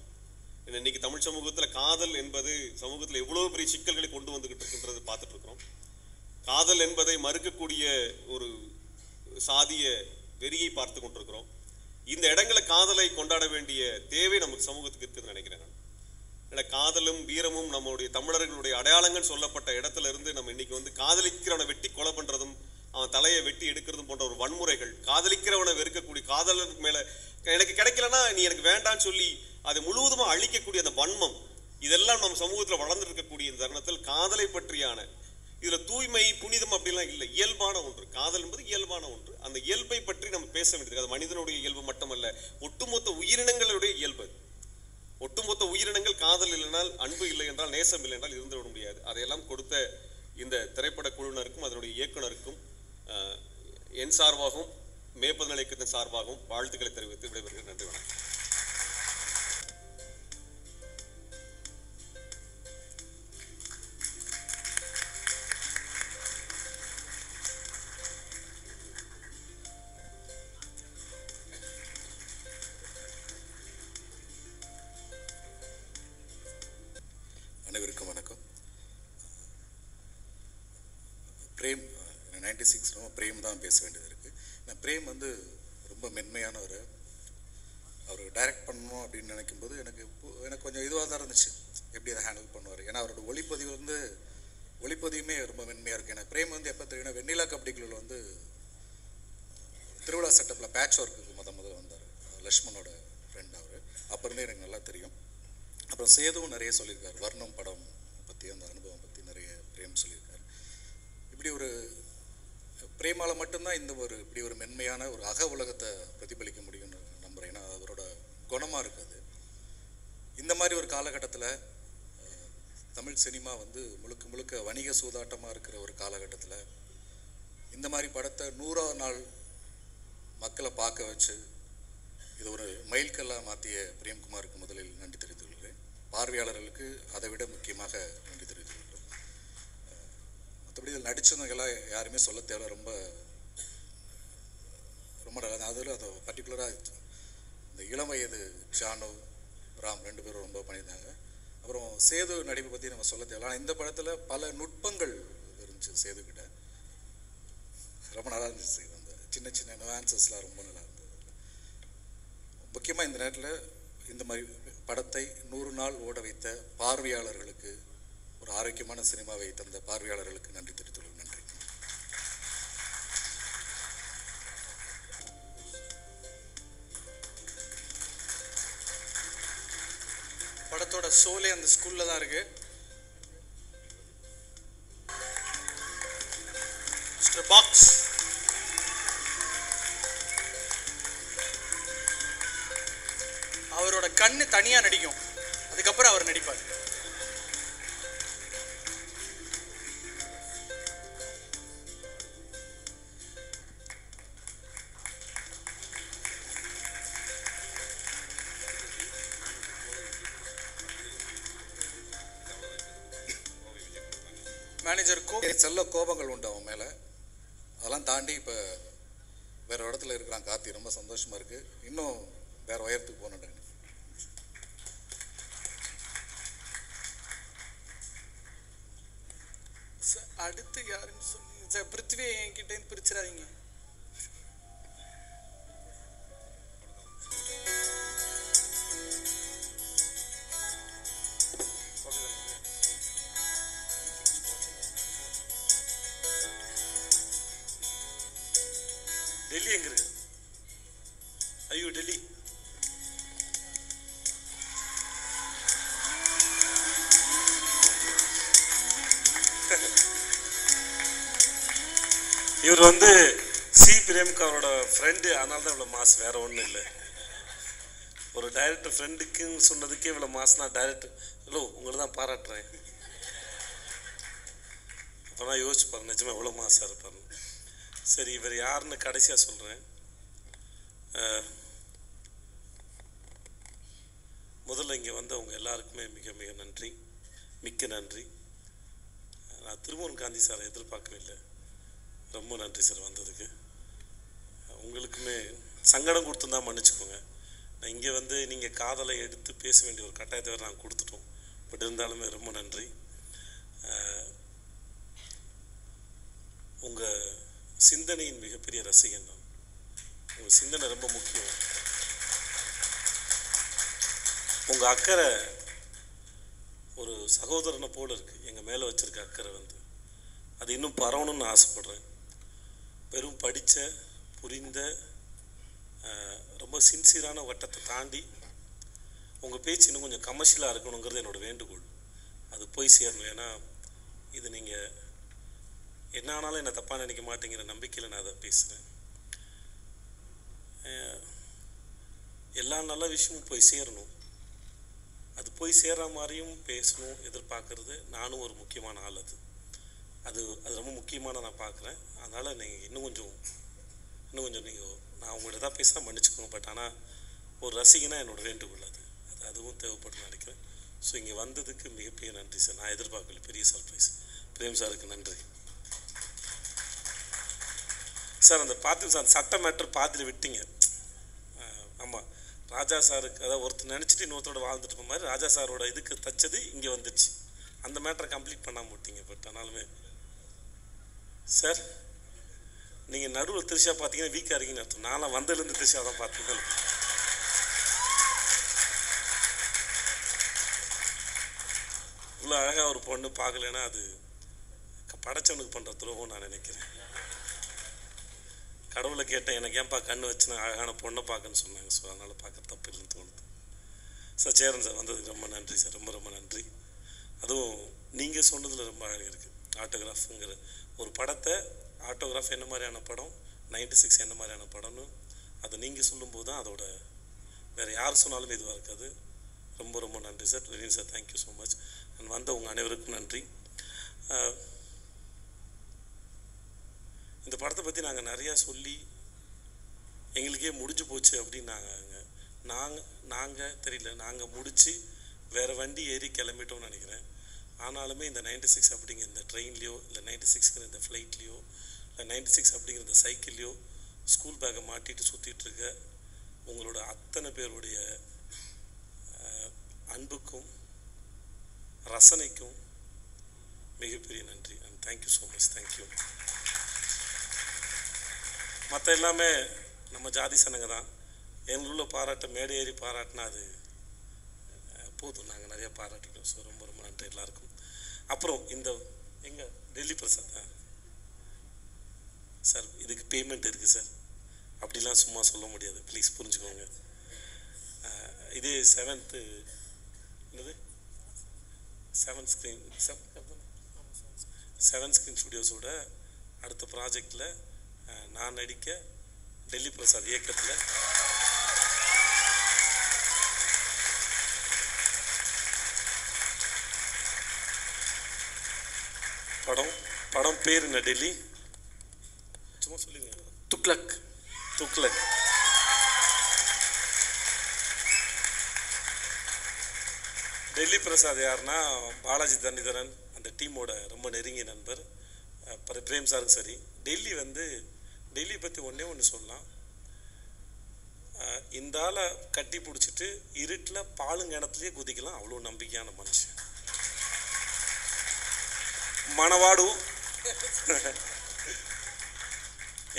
இன்னைக்கு தமிழ் சமூகத்தில் காதல் என்பது சமூகத்தில் எவ்வளவு பெரிய சிக்கல்களை கொண்டு வந்துகிட்டு இருக்கின்றது பார்த்துட்டு இருக்கிறோம். காதல் என்பதை மறுக்கக்கூடிய ஒரு சாதிய வெறியை பார்த்து கொண்டிருக்கிறோம். இந்த இடங்களை காதலை கொண்டாட வேண்டிய தேவை நமக்கு சமூகத்துக்கு இருக்குதுன்னு நினைக்கிறேன் நான். காதலும் வீரமும் நம்மளுடைய தமிழர்களுடைய அடையாளங்கள் சொல்லப்பட்ட இடத்துல இருந்து நம்ம இன்னைக்கு வந்து காதலிக்கிறவனை வெட்டி கொலை பண்றதும், அவன் தலையை வெட்டி எடுக்கிறதும் போன்ற ஒரு வன்முறைகள், காதலிக்கிறவனை வெறுக்கக்கூடிய, காதலனுக்கு மேல எனக்கு கிடைக்கலன்னா நீ எனக்கு வேண்டான்னு சொல்லி அதை முழுவதுமா அழிக்கக்கூடிய அந்த வன்மம், இதெல்லாம் நம்ம சமூகத்தில் வளர்ந்து இருக்கக்கூடிய இந்த தருணத்தில் காதலை பற்றியான இதுல தூய்மை புனிதம் அப்படிலாம் இல்லை, இயல்பான ஒன்று. காதல் என்பது இயல்பான ஒன்று. அந்த இயல்பை பற்றி நம்ம பேச வேண்டியது. அது மனிதனுடைய இயல்பு மட்டுமல்ல, ஒட்டுமொத்த உயிரினங்களுடைய இயல்பு. ஒட்டுமொத்த உயிரினங்கள் காதல் இல்லைனால், அன்பு இல்லை என்றால், நேசம் இல்லை என்றால் இருந்துவிட முடியாது. அதையெல்லாம் கொடுத்த இந்த திரைப்பட குழுவினருக்கும் அதனுடைய இயக்குனருக்கும் என் சார்பாகவும் மேற்பதன இயக்கத்தின் சார்பாகவும் வாழ்த்துக்களை தெரிவித்து விடைபெறுகிறேன். நன்றி, வணக்கம். அனைவருக்கும் வணக்கம். பிரேம் 96 பிரேம் தான் பேச வேண்டியது இருக்குது. நான் பிரேம் வந்து ரொம்ப மென்மையானவர். அவர் டைரக்ட் பண்ணணும் அப்படின்னு நினைக்கும்போது எனக்கு கொஞ்சம் இதுவாக தான் இருந்துச்சு, எப்படி அதை ஹேண்டில் பண்ணுவார். ஏன்னா அவரோட ஒளிப்பதிவுமே ரொம்ப மென்மையாக இருக்குது. ஏன்னா பிரேம் வந்து எப்போ தெரியும்னா, வெண்ணிலா கபடிக்குள்ள வந்து திருவிழா செட்டப்பில் பேட்ச் ஒர்க்குக்கு முதல்ல வந்தார். லக்ஷ்மணோட ஃப்ரெண்ட் அவர். அப்போ இருந்தே எனக்கு நல்லா தெரியும். அப்புறம் சேதுவும் நிறைய சொல்லியிருக்காரு, வர்ணம் படம் பற்றி, அந்த அனுபவம் பற்றி நிறைய பிரேம் சொல்லியிருக்காரு. இப்படி ஒரு பிரேமால மட்டும்தான் இப்படி ஒரு மென்மையான ஒரு அக உலகத்தை பிரதிபலிக்க முடியும்னு நம்புகிறேன். ஏன்னா அவரோட குணமாக இருக்குது. இந்த மாதிரி ஒரு காலகட்டத்தில் தமிழ் சினிமா வந்து முழுக்க வணிக சூதாட்டமாக இருக்கிற ஒரு காலகட்டத்தில் இந்த மாதிரி படத்தை 100ஆவது நாள் மக்களை பார்க்க வச்சு இது ஒரு மைல்கல்லாக மாற்றிய பிரேம்குமாருக்கு முதலில் நன்றி தெரிவித்துள்ளேன். பார்வையாளர்களுக்கு அதை விட முக்கியமாக நன்றி தெரிவித்துள்ளேன். மற்றபடி இதில் நடித்தவங்கெல்லாம் யாருமே சொல்ல தேவை, ரொம்ப ரொம்ப நல்லா. அதில் அதை பர்டிகுலராக இந்த இளம் வயது ஜானு, ராம் 2 பேரும் ரொம்ப பண்ணியிருந்தாங்க. அப்புறம் சேது நடிப்பை பற்றி நம்ம சொல்ல தேவை. ஆனால் இந்த படத்தில் பல நுட்பங்கள் இருந்துச்சு சேதுக்கிட்ட. ரொம்ப நல்லா இருந்துச்சு. அந்த சின்ன நுவான்சஸ்லாம் ரொம்ப நல்லா இருந்தது. முக்கியமாக இந்த நேரத்தில் இந்த மாதிரி படத்தை 100 நாள் ஓட வைத்த பார்வையாளர்களுக்கு, ஒரு ஆரோக்கியமான சினிமாவை தந்த பார்வையாளர்களுக்கு நன்றி தெரிவித்துள்ளேன். நன்றி. படத்தோட சோலே அந்த ஸ்கூல்ல தான் இருக்கு. மிஸ்டர் பாக்ஸ் அவரோட கண்ணு தனியா நடிக்கும், அதுக்கப்புறம் அவர் நடிப்பார். மேனேஜர் செல்ல கோபங்கள் உண்டு அவன் மேலே. அதெல்லாம் தாண்டி இப்போ வேற இடத்துல இருக்கிறான் கார்த்தி. ரொம்ப சந்தோஷமா இருக்கு. இன்னும் வேற உயரத்துக்கு போனேன். அடுத்து யாருன்னு சொல்லி சார், பிருத்திவியை என்கிட்ட பிரிச்சிடாதீங்க. இவர் வந்து சி பிரேம்கா அவரோட ஃப்ரெண்டு, அதனால தான் இவ்வளோ மாஸ், வேற ஒன்றும் இல்லை. ஒரு டைரக்டர் ஃப்ரெண்டுக்குன்னு சொன்னதுக்கே இவ்வளோ மாஸ்னா டைரக்டர் ஹலோ உங்களை தான் பாராட்டுறேன். அப்போ நான் யோசிச்சு பாருங்க நிஜமாக எவ்வளோ மாசாக இருப்பாருன்னு. சரி, இவர் யாருன்னு கடைசியாக சொல்கிறேன். முதல்ல இங்கே வந்தவங்க எல்லாருக்குமே மிக மிக நன்றி, மிக்க நன்றி. நான் திருமூன் காந்தி சாரை எதிர்பார்க்கவே இல்லை. ரொம்ப நன்றி சார் வந்ததுக்கு. உங்களுக்குமே சங்கடம் கொடுத்துருந்தா மன்னிச்சுக்கோங்க. நான் இங்கே வந்து நீங்கள் காதலை எடுத்து பேச வேண்டிய ஒரு கட்டாயத்தை வேறு நாங்கள் கொடுத்துட்டோம். பட் இருந்தாலுமே ரொம்ப நன்றி. உங்கள் சிந்தனையின் மிகப்பெரிய ரசிகன் நான். உங்கள் சிந்தனை ரொம்ப முக்கியம். உங்கள் அக்கறை ஒரு சகோதரனை போல் இருக்குது. எங்கள் மேலே வச்சுருக்க அக்கறை வந்து அது இன்னும் பரவணும்னு ஆசைப்பட்றேன். வெறும் படித்த புரிந்த ரொம்ப சின்சியரான வட்டத்தை தாண்டி உங்கள் பேச்சு இன்னும் கொஞ்சம் கமர்ஷியலாக இருக்கணுங்கிறது என்னோடய வேண்டுகோள். அது போய் சேரணும். ஏன்னா இது நீங்கள் என்ன ஆனாலும் என்னை தப்பாக நினைக்க மாட்டேங்கிற நம்பிக்கையில் நான் அதை பேசுகிறேன். எல்லா நல்ல விஷயமும் போய் சேரணும். அது போய் சேர்ற மாதிரியும் பேசணும் எதிர்பார்க்கறது நானும் ஒரு முக்கியமான ஆள். அது ரொம்ப முக்கியமான நான் பார்க்குறேன். அதனால் நீங்கள் இன்னும் கொஞ்சம் நீங்கள் நான் உங்கள்கிட்ட தான் பேசினா மன்னிச்சுக்கோங்க. பட் ஆனால் ஒரு ரசிகனாக என்னோடய வேண்டுகோள் அதுவும் தேவைப்படும் நினைக்கிறேன். ஸோ இங்கே வந்ததுக்கு மிகப்பெரிய நன்றி சார். நான் எதிர்பார்க்கல, பெரிய சர்ப்ரைஸ். பிரேம் சாருக்கு நன்றி சார். அந்த பார்த்து சார் சட்ட மேட்டர் பாதியில் விட்டீங்க. ஆமாம், ராஜா சாருக்கு அதாவது ஒருத்தர் நினச்சிட்டு இன்னொருத்தரோட வாழ்ந்துட்டு இருக்க மாதிரி ராஜா சாரோட இதுக்கு தச்சது இங்கே வந்துடுச்சு. அந்த மேட்டரை கம்ப்ளீட் பண்ணாமல் விட்டீங்க. பட் ஆனாலுமே சார் நீங்கள் நடுவில் திருஷா பார்த்தீங்கன்னா வீக்காக இருக்கீங்கன்னு அர்த்தம். நான்லாம் வந்ததுலேருந்து திருஷா தான் பார்த்தீங்கன்னா இவ்வளோ அழகாக ஒரு பொண்ணு பார்க்கலன்னா அது படைச்சவனுக்கு பண்ணுற துரோகம் நான் நினைக்கிறேன். கடவுளை கேட்டேன், எனக்கு ஏன்பா கண்ணு வச்சுன்னா அழகான பொண்ணை பார்க்கன்னு சொன்னாங்க. ஸோ அதனால் பார்க்க தப்பு இல்லைன்னு தோணுது சார். சேரன் சார் வந்ததுக்கு ரொம்ப நன்றி சார், ரொம்ப ரொம்ப நன்றி. அதுவும் நீங்கள் சொன்னதில் ரொம்ப அழகாக இருக்குது. ஆட்டோகிராஃபுங்கிற ஒரு படத்தை, ஆட்டோகிராஃப் என்ன மாதிரியான படம், 96 என்ன மாதிரியான படம்னு அதை நீங்கள் சொல்லும்போது தான் அதோட வேறு யார் சொன்னாலும் இதுவாக இருக்காது. ரொம்ப ரொம்ப நன்றி sir. Very sir, thank you so much. And வந்த உங்கள் அனைவருக்கும் நன்றி. இந்த படத்தை பற்றி நாங்கள் நிறையா சொல்லி எங்களுக்கே முடிஞ்சு போச்சு அப்படின்னு நாங்கள் முடித்து வேறு வண்டி ஏறி கிளம்பிட்டோம்னு நினைக்கிறேன். ஆனாலுமே இந்த 96 அப்படிங்கிற இந்த ட்ரெயின்லேயோ இல்லை 96ங்கிற இந்த ஃப்ளைட்லேயோ இல்லை 96 அப்படிங்கிற இந்த சைக்கிள்லேயோ ஸ்கூல் பேக்கை மாட்டிட்டு சுற்றிட்டுருக்க உங்களோட அத்தனை பேருடைய அன்புக்கும் ரசனைக்கும் மிகப்பெரிய நன்றி. And thank you so much. Thank you. மற்ற எல்லாமே நம்ம ஜாதி சனங்க தான். எங்களுள்ள பாராட்ட மேடை ஏறி பாராட்டினா அது போதும், நாங்கள் நிறையா பாராட்டிட்டோம். ஸோ ரொம்ப ரொம்ப நன்றி எல்லாருக்கும். அப்புறம் இந்த எங்கள் டெல்லி பிரசாத் சார், இதுக்கு பேமெண்ட் இருக்குது சார், அப்படிலாம் சும்மா சொல்ல முடியாது, ப்ளீஸ் புரிஞ்சுக்கோங்க. இதே செவன்த் ஸ்க்ரீன் ஸ்டுடியோஸோட அடுத்த ப்ராஜெக்டில் நான் நடிக்க டெல்லி பிரசாத் இயக்கத்தில் படம் பேர் என்ன? டெல்லி சும்மா சொல்லுங்க. துக்ளக். டெல்லி பிரசாத் யாருன்னா பாலாஜி தண்டிதரன் அந்த டீமோட ரொம்ப நெருங்கிய நண்பர். பிரேம் சாருக்கு சரி. டெல்லி பற்றி ஒன்று சொல்லலாம். இந்த ஆளை கட்டி பிடிச்சிட்டு இருட்டில் பாலுங்கிணத்துலேயே குதிக்கலாம், அவ்வளோ நம்பிக்கையான மனுஷன். மணவாடு.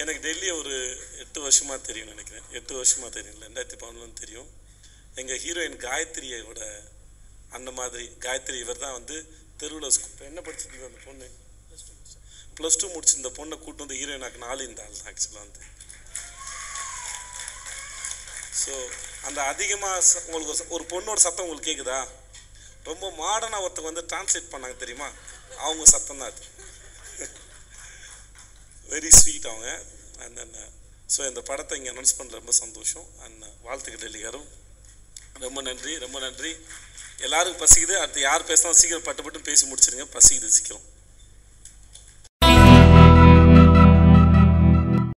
எனக்கு டெல்லி ஒரு 8 வருஷமாக தெரியும் நினைக்கிறேன். 8 வருஷமாக தெரியும், 2011 தெரியும். எங்கள் ஹீரோயின் காயத்ரியோட அந்த மாதிரி காயத்ரி இவர் தான் வந்து தெருவில் என்ன படிச்சிருந்தது அந்த பொண்ணு +2 முடிச்சிருந்த பொண்ணை கூட்டு வந்து ஹீரோயினாக்கு 4 இந்த ஆள் தான் ஆக்சுவலாக வந்து. ஸோ அந்த அதிகமாக உங்களுக்கு ஒரு பொண்ணோட சத்தம் உங்களுக்கு கேட்குதா? ரொம்ப மாடர்னாக ஒருத்தங்க வந்து டிரான்ஸ்லேட் பண்ணாங்க தெரியுமா, அவங்க சத்தம் தான் அது. வெரி ஸ்வீட் அவங்க. அண்ட் தென் ஸோ இந்த படத்தை இங்கே அனௌன்ஸ் பண்ணுற ரொம்ப சந்தோஷம். அண்ட் வாழ்த்துக்கள் டெல்லிகாரும். ரொம்ப நன்றி, ரொம்ப நன்றி. எல்லாருக்கும் பசிக்குது. அடுத்து யார் பேசினாலும் சீக்கிரம் பட்டு பேசி முடிச்சிருங்க. பசிக்குது சீக்கிரம்.